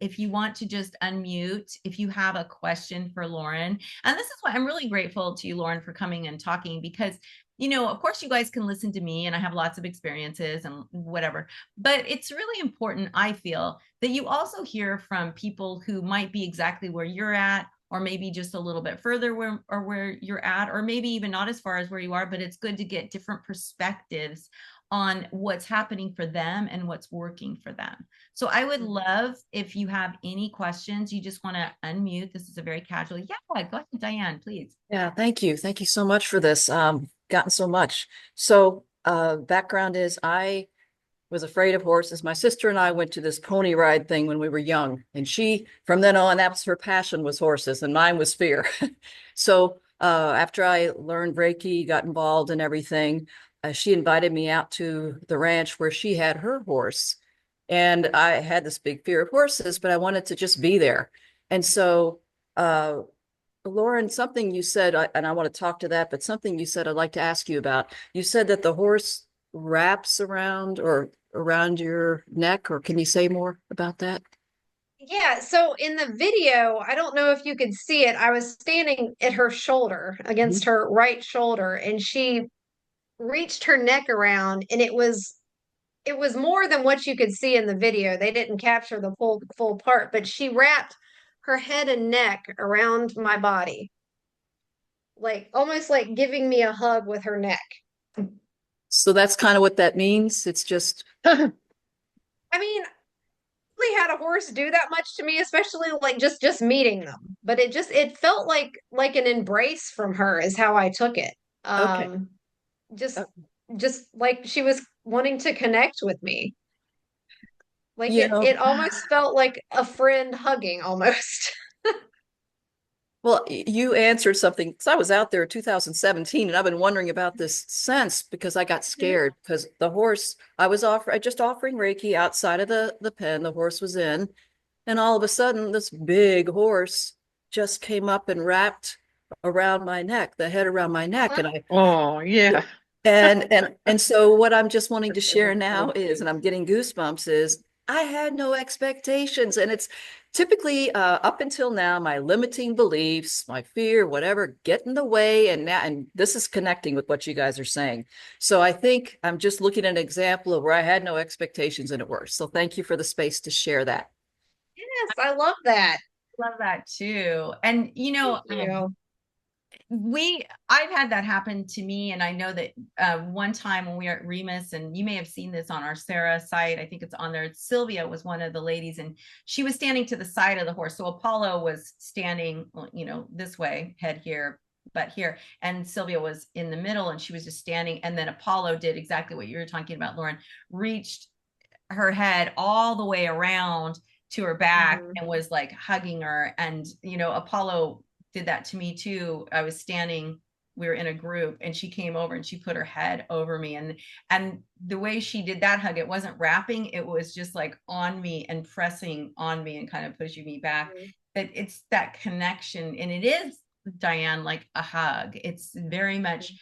[SPEAKER 1] If you want to just unmute, if you have a question for Lauren. And this is why I'm really grateful to you, Lauren, for coming and talking because, of course, you guys can listen to me and I have lots of experiences and whatever. But it's really important, I feel, that you also hear from people who might be exactly where you're at or maybe just a little bit further where you're at, or maybe even not as far as where you are, but it's good to get different perspectives on what's happening for them and what's working for them. So I would love if you have any questions, you just want to unmute. This is a very casual. Yeah, go ahead, Diane, please.
[SPEAKER 4] Yeah, thank you. Thank you so much for this. Gotten so much. So, background is I was afraid of horses. My sister and I went to this pony ride thing when we were young, and from then on, that was her passion was horses, and mine was fear. So, after I learned Reiki, got involved in everything, she invited me out to the ranch where she had her horse, and I had this big fear of horses, but I wanted to just be there, and so. Lauren, something you said, and I want to talk to that, but something you said I'd like to ask you about. You said that the horse wraps around your neck, or can you say more about that?
[SPEAKER 2] Yeah, so in the video, I don't know if you could see it. I was standing at her shoulder, against
[SPEAKER 4] Mhm.
[SPEAKER 2] her right shoulder, and she reached her neck around, and it was more than what you could see in the video. They didn't capture the full part, but she wrapped her head and neck around my body, like almost like giving me a hug with her neck.
[SPEAKER 4] So that's kind of what that means. It's just,
[SPEAKER 2] I mean, really had a horse do that much to me, especially like just meeting them. But it felt like an embrace from her is how I took it.
[SPEAKER 4] okay.
[SPEAKER 2] Um, just
[SPEAKER 4] Uh,
[SPEAKER 2] just like she was wanting to connect with me. Like
[SPEAKER 4] you
[SPEAKER 2] it
[SPEAKER 4] know,
[SPEAKER 2] it almost felt like a friend hugging almost.
[SPEAKER 4] well, you answered something because I was out there in 2017 and I've been wondering about this since because I got scared because the horse I just offering Reiki outside of the pen, the horse was in, and all of a sudden this big horse just came up and wrapped around my neck, the head around my neck, and I
[SPEAKER 5] Oh, yeah.
[SPEAKER 4] and so what I'm just wanting to share now is, and I'm getting goosebumps, is I had no expectations. And it's typically up until now, my limiting beliefs, my fear, whatever, get in the way. And this is connecting with what you guys are saying. So I think I'm just looking at an example of where I had no expectations and it worked. So thank you for the space to share that.
[SPEAKER 2] Yes, I love that.
[SPEAKER 1] Love that too. And
[SPEAKER 2] Thank you.
[SPEAKER 1] I've had that happen to me, and I know that one time when we were at Remus, and you may have seen this on our SARA site, I think it's on there. Sylvia was one of the ladies, and she was standing to the side of the horse. So Apollo was standing, this way, head here, butt here, and Sylvia was in the middle, and she was just standing. And then Apollo did exactly what you were talking about, Lauren, reached her head all the way around to her back
[SPEAKER 2] Mhm.
[SPEAKER 1] and was like hugging her. And Apollo did that to me too. I was standing, we were in a group, and she came over and she put her head over me, and the way she did that hug, it wasn't wrapping, it was just like on me and pressing on me and kind of pushing me back. That it's that connection, and it is, Diane, like a hug. It's very much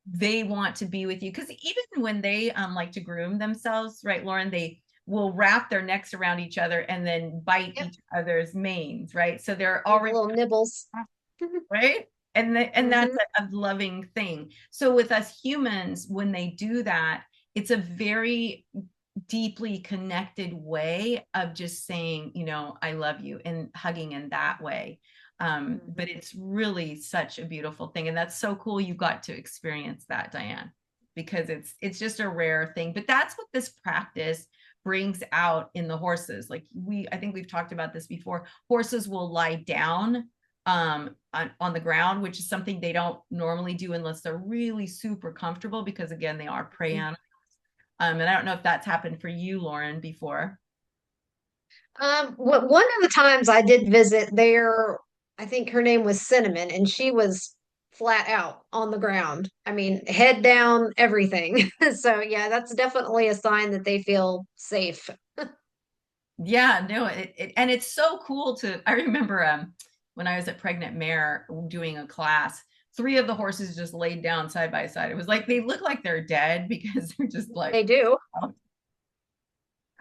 [SPEAKER 1] they want to be with you, because even when they like to groom themselves, right, Lauren, they will wrap their necks around each other and then bite
[SPEAKER 2] Yep.
[SPEAKER 1] each other's manes, right? So they're
[SPEAKER 2] Give a
[SPEAKER 1] already
[SPEAKER 2] little nibbles.
[SPEAKER 1] right, and that's
[SPEAKER 2] Mhm.
[SPEAKER 1] a loving thing. So with us humans, when they do that, it's a very deeply connected way of just saying, I love you, and hugging in that way. But it's really such a beautiful thing. And that's so cool you got to experience that, Diane, because it's just a rare thing. But that's what this practice brings out in the horses. Like I think we've talked about this before. Horses will lie down on the ground, which is something they don't normally do unless they're really super comfortable, because again, they are prey animals. And I don't know if that's happened for you, Lauren, before.
[SPEAKER 2] One of the times I did visit there, I think her name was Cinnamon, and she was flat out on the ground. I mean, head down, everything. So yeah, that's definitely a sign that they feel safe.
[SPEAKER 1] Yeah, no, and it's so cool I remember when I was at Pregnant Mare doing a class, 3 of the horses just laid down side by side. It was like they look like they're dead because they're just like,
[SPEAKER 2] They do.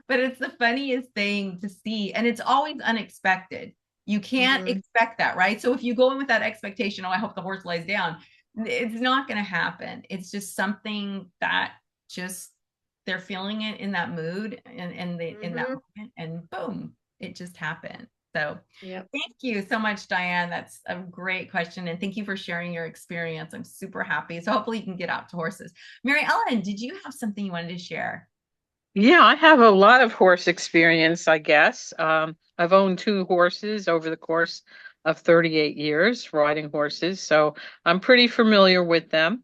[SPEAKER 1] but it's the funniest thing to see, and it's always unexpected. You can't expect that, right? So if you go in with that expectation, oh, I hope the horse lays down, it's not going to happen. It's just something that just they're feeling it in that mood and in that moment, and boom, it just happened. So thank you so much, Diane. That's a great question. And thank you for sharing your experience. I'm super happy. So hopefully you can get out to horses. Mary Ellen, did you have something you wanted to share?
[SPEAKER 5] Yeah, I have a lot of horse experience, I guess. I've owned 2 horses over the course of 38 years, riding horses, so I'm pretty familiar with them.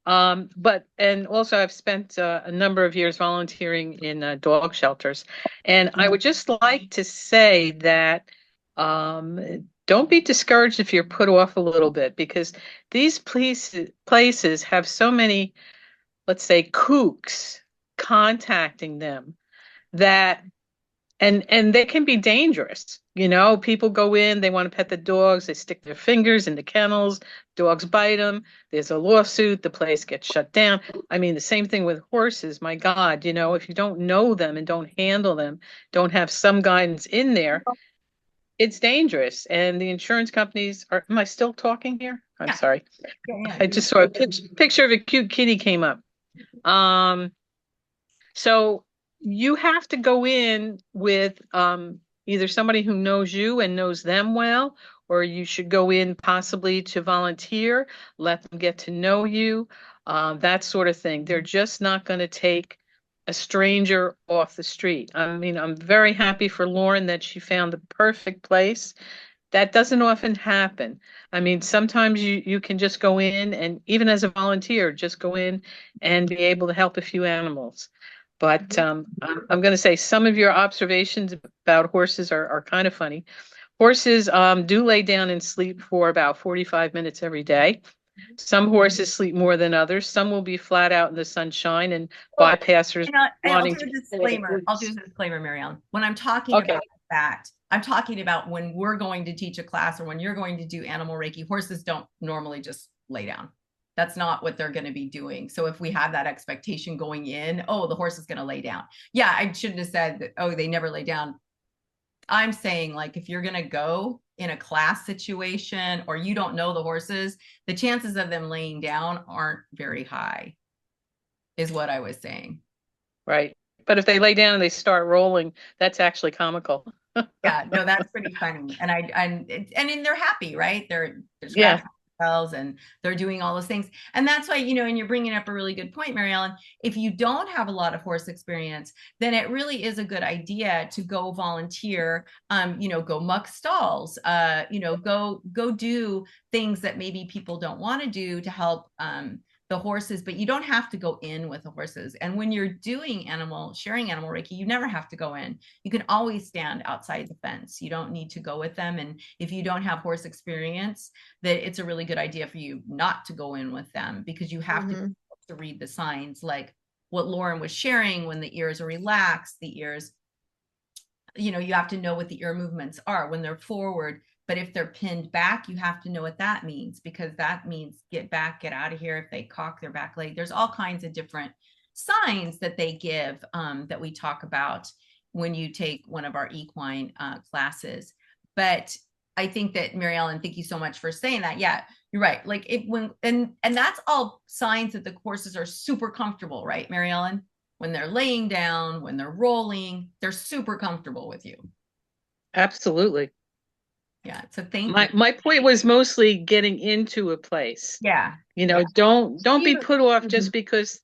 [SPEAKER 5] And also I've spent a number of years volunteering in dog shelters. And I would just like to say that don't be discouraged if you're put off a little bit, because these places have so many, let's say, kooks contacting them that and they can be dangerous. You know, people go in, they want to pet the dogs, they stick their fingers in the kennels, dogs bite them, there's a lawsuit, the place gets shut down. I mean, the same thing with horses. My God, you know, if you don't know them and don't handle them, don't have some guidance in there, it's dangerous. And the insurance companies are, am I still talking here? I'm sorry. I just saw a picture of a cute kitty came up. So you have to go in with either somebody who knows you and knows them well, or you should go in possibly to volunteer, let them get to know you, that sort of thing. They're just not going to take a stranger off the street. I mean, I'm very happy for Lauren that she found the perfect place. That doesn't often happen. I mean, sometimes you can just go in and even as a volunteer, just go in and be able to help a few animals. But I'm going to say some of your observations about horses are kind of funny. Horses do lay down and sleep for about 45 minutes every day. Some horses sleep more than others. Some will be flat out in the sunshine and bypassers
[SPEAKER 1] I'll do a disclaimer. I'll do a disclaimer, Mary Ellen. When I'm talking about that, I'm talking about when we're going to teach a class or when you're going to do animal Reiki, horses don't normally just lay down. That's not what they're going to be doing. So if we have that expectation going in, oh, the horse is going to lay down. Yeah, I shouldn't have said that, oh, they never lay down. I'm saying, like, if you're going to go in a class situation or you don't know the horses, the chances of them laying down aren't very high, is what I was saying.
[SPEAKER 5] Right. But if they lay down and they start rolling, that's actually comical.
[SPEAKER 1] Yeah, no, that's pretty funny. And they're happy, right? They're
[SPEAKER 5] Yeah.
[SPEAKER 1] themselves and they're doing all those things. And that's why, you know, and you're bringing up a really good point, Mary Ellen. If you don't have a lot of horse experience, then it really is a good idea to go volunteer, you know, go muck stalls, you know, go do things that maybe people don't want to do to help the horses, but you don't have to go in with the horses. And when you're doing sharing animal Reiki, you never have to go in. You can always stand outside the fence. You don't need to go with them. And if you don't have horse experience, that it's a really good idea for you not to go in with them, because you have to read the signs, like what Lauren was sharing. When the ears are relaxed, the ears, you know, you have to know what the ear movements are when they're forward. But if they're pinned back, you have to know what that means, because that means get back, get out of here. If they cock their back leg, there's all kinds of different signs that they give that we talk about when you take one of our equine classes. But I think that, Mary Ellen, thank you so much for saying that. Yeah, you're right. Like and that's all signs that the horses are super comfortable, right, Mary Ellen? When they're laying down, when they're rolling, they're super comfortable with you.
[SPEAKER 5] Absolutely.
[SPEAKER 1] Yeah. So thank
[SPEAKER 5] My
[SPEAKER 1] you.
[SPEAKER 5] my point was mostly getting into a place.
[SPEAKER 1] Yeah.
[SPEAKER 5] You know,
[SPEAKER 1] Yeah.
[SPEAKER 5] don't be
[SPEAKER 2] You,
[SPEAKER 5] put off
[SPEAKER 2] mhm,
[SPEAKER 5] just because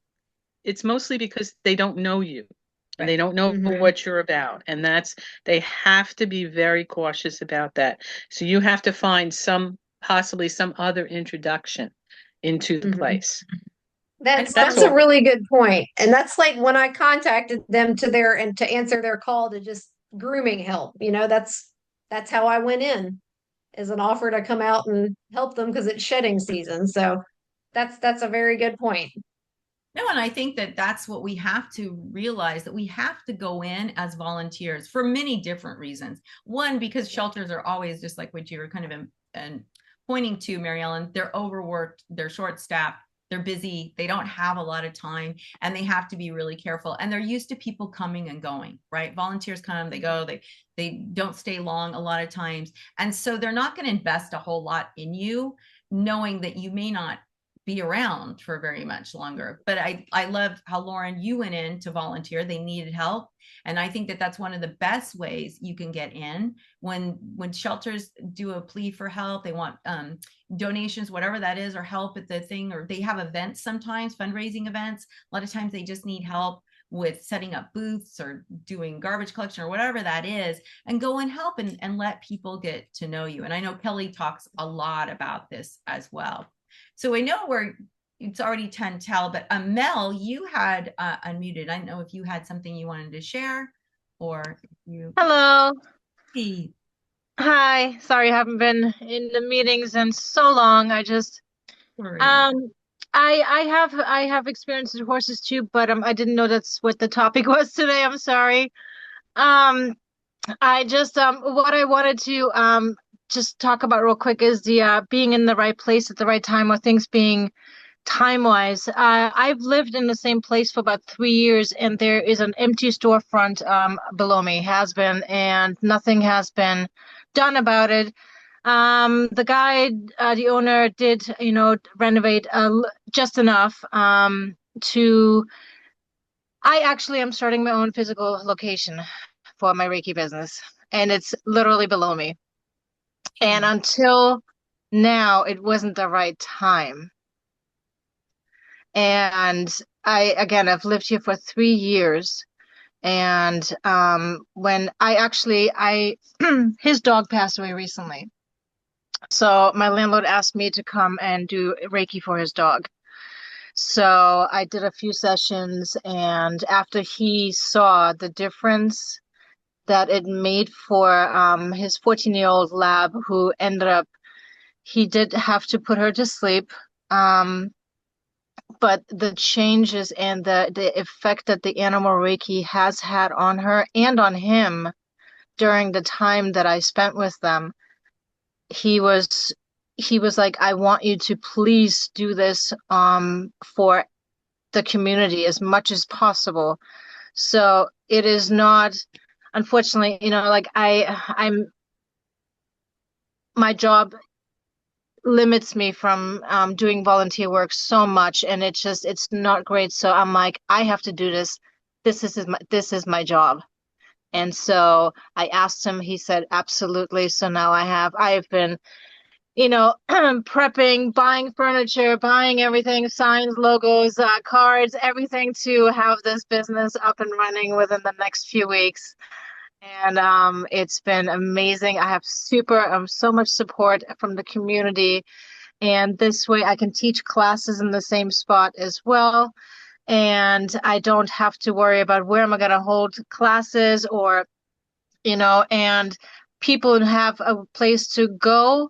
[SPEAKER 5] it's mostly because they don't know you and they
[SPEAKER 1] Right.
[SPEAKER 5] don't know
[SPEAKER 2] mhm.
[SPEAKER 5] what you're about. And they have to be very cautious about that. So you have to find possibly some other introduction into the
[SPEAKER 2] Mhm.
[SPEAKER 5] place.
[SPEAKER 1] And
[SPEAKER 5] That's
[SPEAKER 2] That's a
[SPEAKER 5] all.
[SPEAKER 2] really good point. And that's like when I contacted them to answer their call to just grooming help. That's how I went in, as an offer to come out and help them because it's shedding season. So that's a very good point.
[SPEAKER 1] no, and I think that that's what we have to realize, that we have to go in as volunteers for many different reasons. One, because shelters are always, just like what you were kind of and pointing to, Mary Ellen, they're overworked, they're short-staffed, they're busy, they don't have a lot of time, and they have to be really careful. And they're used to people coming and going, right? Volunteers come, they go, they don't stay long a lot of times. And so they're not going to invest a whole lot in you, knowing that you may not be around for very much longer. But I love how, Lauren, you went in to volunteer. They needed help. And I think that that's one of the best ways you can get in. When shelters do a plea for help, they want donations, whatever that is, or help at the thing, or they have events, sometimes fundraising events. A lot of times they just need help with setting up booths or doing garbage collection or whatever that is, and go and help and let people get to know you. And I know Kelly talks a lot about this as well. So I know it's already 10 tell, but Mel, you had unmuted. I don't know if you had something you wanted to share, or if you.
[SPEAKER 6] Hello.
[SPEAKER 1] Hey.
[SPEAKER 6] Hi. Sorry, I haven't been in the meetings in so long. I just
[SPEAKER 1] Sorry.
[SPEAKER 6] um I have experience with horses too, but I didn't know that's what the topic was today. I'm sorry. Um I just what I wanted to just talk about real quick is the being in the right place at the right time, or things being time-wise. I've lived in the same place for about 3 years, and there is an empty storefront below me, has been, and nothing has been done about it. The guy, the owner did, renovate just enough to. I actually am starting my own physical location for my Reiki business, and it's literally below me. And until now, it wasn't the right time. And I've lived here for 3 years. And when I his dog passed away recently. So my landlord asked me to come and do Reiki for his dog. So I did a few sessions, and after he saw the difference that it made for his 14-year-old lab, who ended up, he did have to put her to sleep. But the changes and the effect that the animal Reiki has had on her and on him during the time that I spent with them, he was like, I want you to please do this for the community as much as possible. So it is not, unfortunately, like my job limits me from doing volunteer work so much, and it's not great. So I'm like, I have to do this. This is my job. And so I asked him, he said absolutely. So now I've been, prepping, buying furniture, buying everything, signs, logos, cards, everything to have this business up and running within the next few weeks. And it's been amazing. I have so much support from the community. And this way I can teach classes in the same spot as well. And I don't have to worry about where am I going to hold classes, or, and people have a place to go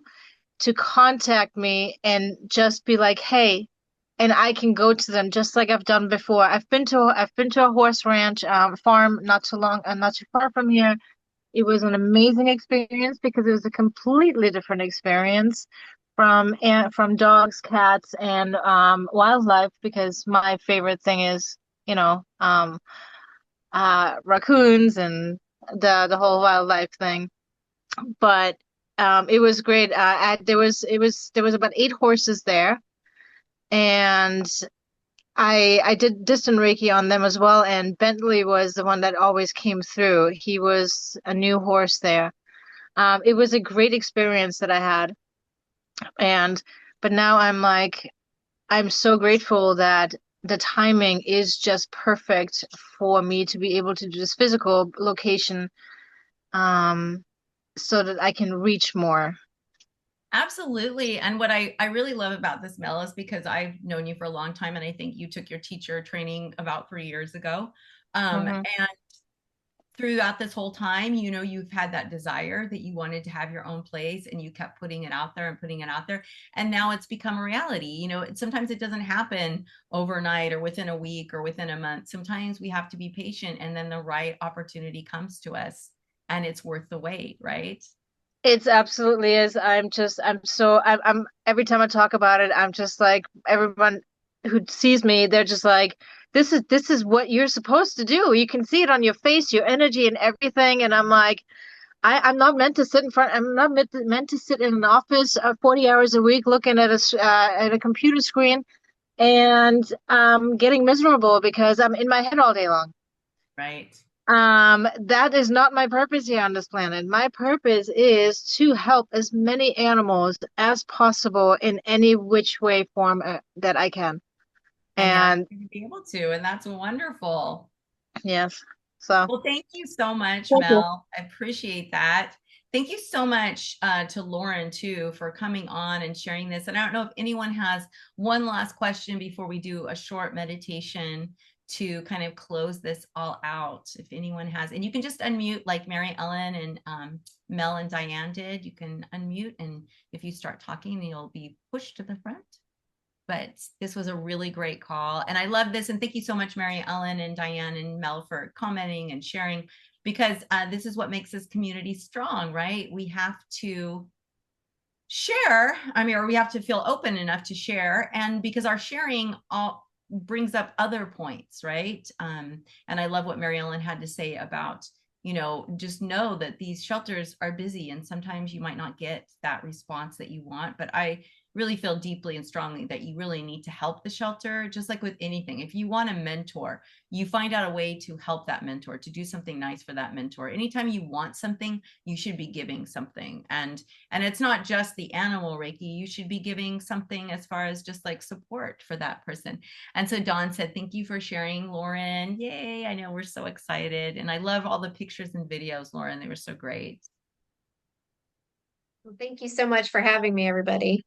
[SPEAKER 6] to contact me and just be like, hey, and I can go to them just like I've done before. I've been to a horse ranch farm not too far from here. It was an amazing experience because it was a completely different experience from dogs, cats, and wildlife. Because my favorite thing is, raccoons and the whole wildlife thing. But it was great. There was about 8 horses there, and I did distant Reiki on them as well. And Bentley was the one that always came through. He was a new horse there. It was a great experience that I had. But now I'm like, I'm so grateful that the timing is just perfect for me to be able to do this physical location, um, so that I can reach more.
[SPEAKER 1] Absolutely. And what I really love about this, Mel, is because I've known you for a long time, and I think you took your teacher training about 3 years ago.
[SPEAKER 6] Mhm.
[SPEAKER 1] And throughout this whole time, you know, you've had that desire that you wanted to have your own place, and you kept putting it out there and putting it out there. And now it's become a reality. You know, sometimes it doesn't happen overnight or within a week or within a month. Sometimes we have to be patient, and then the right opportunity comes to us, and it's worth the wait, right?
[SPEAKER 6] It's absolutely is. I'm every time I talk about it, I'm just like everyone who sees me, they're just like, this is what you're supposed to do. You can see it on your face, your energy and everything. And I'm like, I'm not meant to sit in front. I'm not meant to sit in an office 40 hours a week looking at a computer screen and getting miserable because I'm in my head all day long.
[SPEAKER 1] Right.
[SPEAKER 6] That is not my purpose here on this planet. My purpose is to help as many animals as possible in any which way form that I can.
[SPEAKER 1] And now
[SPEAKER 6] And
[SPEAKER 1] you're going to be able to, and that's wonderful.
[SPEAKER 6] yes, so
[SPEAKER 1] Well, thank you so much,
[SPEAKER 6] thank you.
[SPEAKER 1] Mel. I appreciate that. Thank you so much to Lauren, too, for coming on and sharing this. And I don't know if anyone has one last question before we do a short meditation to kind of close this all out. If anyone has, and you can just unmute like Mary Ellen and Mel and Diane did. You can unmute, and if you start talking, you'll be pushed to the front. But this was a really great call. And I love this. And thank you so much, Mary Ellen and Diane and Mel, for commenting and sharing, because this is what makes this community strong, right? We have to share, I mean, or we have to feel open enough to share. And because our sharing all brings up other points, right? And I love what Mary Ellen had to say about, you know, just know that these shelters are busy, and sometimes you might not get that response that you want. But I really feel deeply and strongly that you really need to help the shelter, just like with anything. If you want a mentor, you find out a way to help that mentor, to do something nice for that mentor. Anytime you want something, you should be giving something. And it's not just the animal Reiki, you should be giving something as far as just like support for that person. And so Dawn said, thank you for sharing, Lauren. Yay, I know we're so excited. And I love all the pictures and videos, Lauren. They were so great.
[SPEAKER 2] Well, thank you so much for having me, everybody.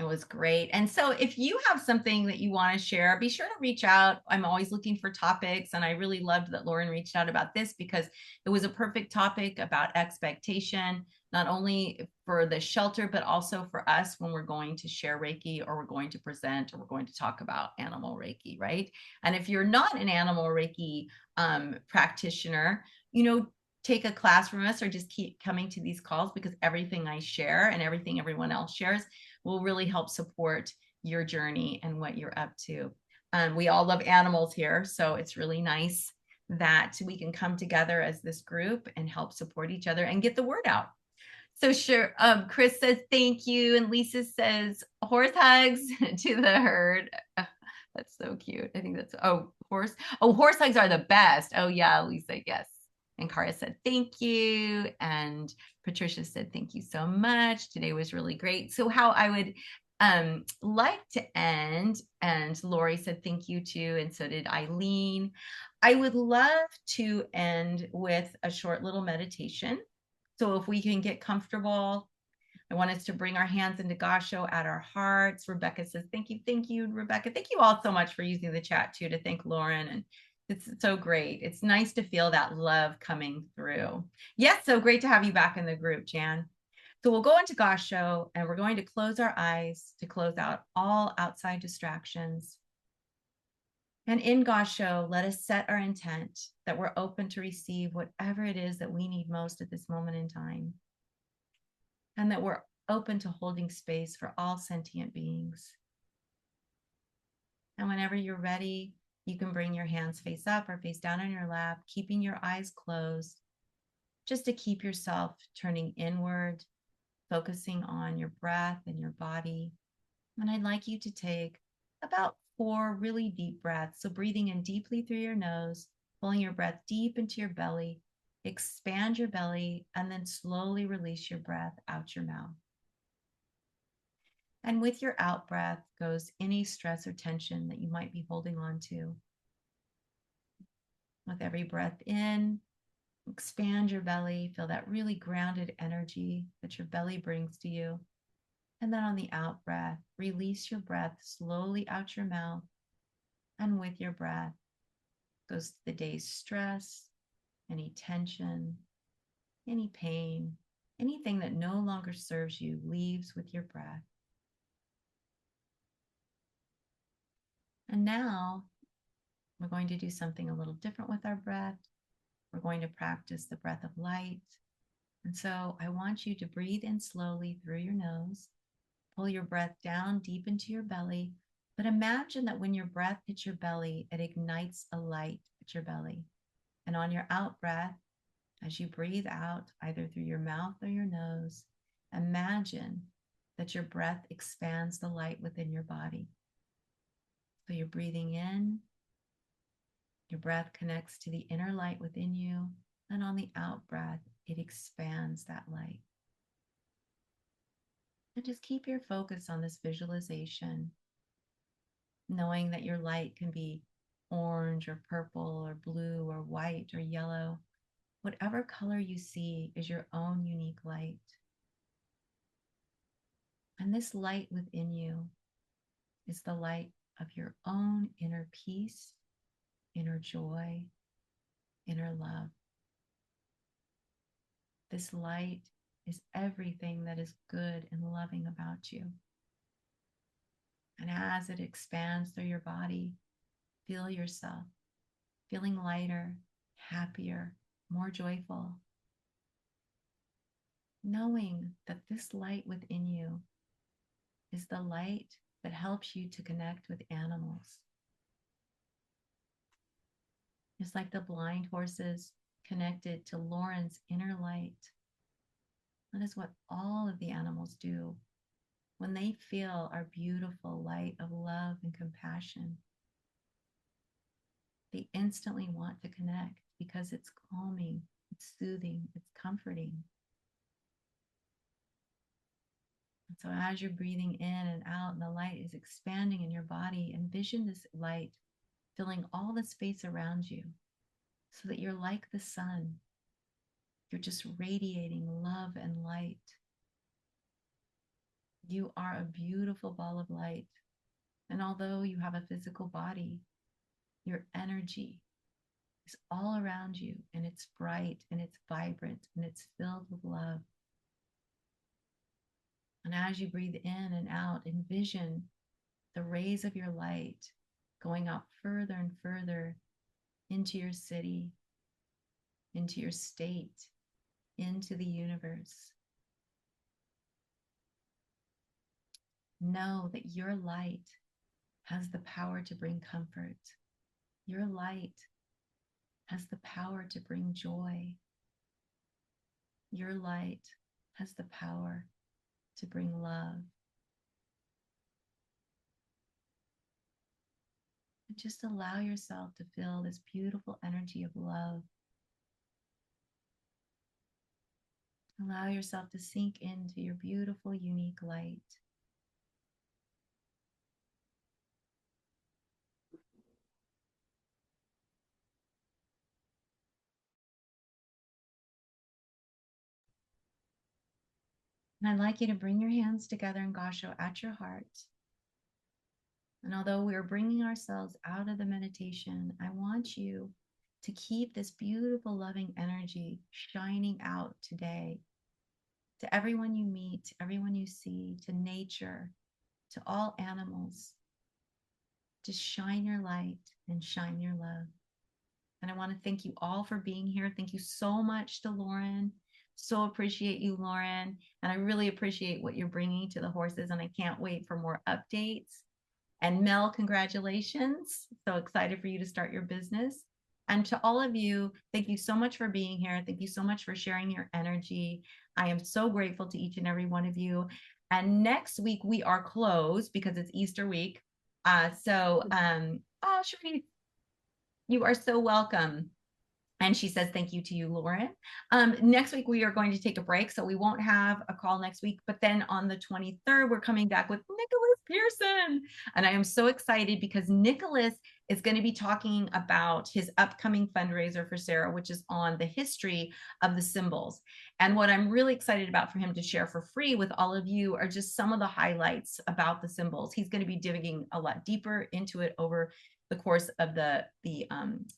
[SPEAKER 1] It was great. And so if you have something that you want to share, be sure to reach out. I'm always looking for topics. And I really loved that Lauren reached out about this, because it was a perfect topic about expectation, not only for the shelter, but also for us when we're going to share Reiki, or we're going to present, or we're going to talk about animal Reiki, right? And if you're not an animal Reiki practitioner, you know, take a class from us, or just keep coming to these calls, because everything I share and everything everyone else shares will really help support your journey and what you're up to. We all love animals here, so it's really nice that we can come together as this group and help support each other and get the word out. So sure, Chris says thank you, and Lisa says horse hugs to the herd. That's so cute. I think that's horse hugs are the best. Oh yeah, Lisa, yes. And Kara said thank you, and Patricia said thank you so much. Today was really great. So how I would like to end, and Lori said thank you too, and so did Eileen. I would love to end with a short little meditation. So if we can get comfortable, I want us to bring our hands into Gasho at our hearts. Rebecca says, thank you, Rebecca. Thank you all so much for using the chat too, to thank Lauren. And it's so great. It's nice to feel that love coming through. Yes, so great to have you back in the group, Jan. So we'll go into Gasho, and we're going to close our eyes to close out all outside distractions. And in Gasho, let us set our intent that we're open to receive whatever it is that we need most at this moment in time, and that we're open to holding space for all sentient beings. And whenever you're ready, you can bring your hands face up or face down on your lap, keeping your eyes closed, just to keep yourself turning inward, focusing on your breath and your body. And I'd like you to take about 4 really deep breaths. So breathing in deeply through your nose, pulling your breath deep into your belly, expand your belly, and then slowly release your breath out your mouth. And with your out breath goes any stress or tension that you might be holding on to. With every breath in, expand your belly, feel that really grounded energy that your belly brings to you. And then on the out breath, release your breath slowly out your mouth. And with your breath goes the day's stress, any tension, any pain, anything that no longer serves you leaves with your breath. And now we're going to do something a little different with our breath. We're going to practice the breath of light. And so I want you to breathe in slowly through your nose, pull your breath down deep into your belly, but imagine that when your breath hits your belly, it ignites a light at your belly. And on your out breath, as you breathe out, either through your mouth or your nose, imagine that your breath expands the light within your body. So you're breathing in, your breath connects to the inner light within you, and on the out breath, it expands that light. And just keep your focus on this visualization, knowing that your light can be orange or purple or blue or white or yellow. Whatever color you see is your own unique light. And this light within you is the light of your own inner peace, inner joy, inner love. This light is everything that is good and loving about you. And as it expands through your body, feel yourself feeling lighter, happier, more joyful, knowing that this light within you is the light that helps you to connect with animals. Just like the blind horses connected to Lauren's inner light. That is what all of the animals do when they feel our beautiful light of love and compassion. They instantly want to connect because it's calming, it's soothing, it's comforting. And so as you're breathing in and out and the light is expanding in your body, envision this light filling all the space around you so that you're like the sun. You're just radiating love and light. You are a beautiful ball of light. And although you have a physical body, your energy is all around you, and it's bright and it's vibrant and it's filled with love. And as you breathe in and out, envision the rays of your light going out further and further into your city, into your state, into the universe. Know that your light has the power to bring comfort. Your light has the power to bring joy. Your light has the power to bring love. And just allow yourself to feel this beautiful energy of love. Allow yourself to sink into your beautiful, unique light. And I'd like you to bring your hands together in Gasho at your heart. And although we are bringing ourselves out of the meditation, I want you to keep this beautiful, loving energy shining out today to everyone you meet, everyone you see, to nature, to all animals. Just shine your light and shine your love. And I want to thank you all for being here. Thank you so much to Lauren. So appreciate you, Lauren. And I really appreciate what you're bringing to the horses. And I can't wait for more updates. And Mel, congratulations. So excited for you to start your business. And to all of you, thank you so much for being here. Thank you so much for sharing your energy. I am so grateful to each and every one of you. And next week we are closed because it's Easter week. Oh, Sharif, you are so welcome. And she says, thank you to you, Lauren. Next week, we are going to take a break, so we won't have a call next week. But then on the 23rd, we're coming back with Nicholas Pearson. And I am so excited because Nicholas is going to be talking about his upcoming fundraiser for SARA, which is on the history of the symbols. And what I'm really excited about for him to share for free with all of you are just some of the highlights about the symbols. He's going to be digging a lot deeper into it over the course of the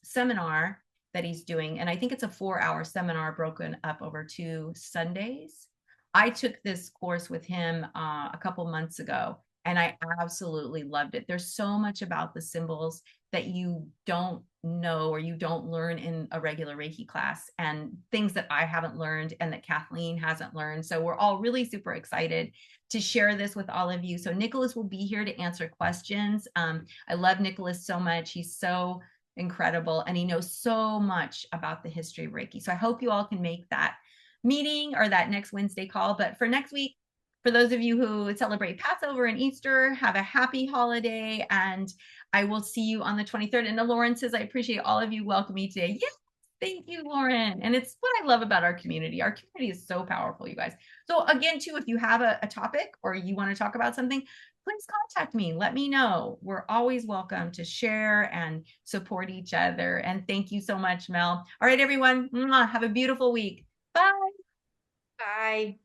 [SPEAKER 1] seminar that he's doing. And I think it's a 4-hour seminar broken up over 2 Sundays. I took this course with him a couple months ago, and I absolutely loved it. There's so much about the symbols that you don't know or you don't learn in a regular Reiki class, and things that I haven't learned and that Kathleen hasn't learned. So we're all really super excited to share this with all of you. So Nicholas will be here to answer questions. I love Nicholas so much. He's so incredible, and he knows so much about the history of Reiki. So I hope you all can make that meeting or that next Wednesday call. But for next week, for those of you who celebrate Passover and Easter, have a happy holiday, and I will see you on the 23rd. And Lauren says, I appreciate all of you welcoming me today. Yes, thank you, Lauren. And it's what I love about our community. Our community is so powerful, you guys. So again, too, if you have a topic or you want to talk about something, please contact me. Let me know. We're always welcome to share and support each other. And thank you so much, Mel. All right, everyone. Have a beautiful week. Bye.
[SPEAKER 2] Bye.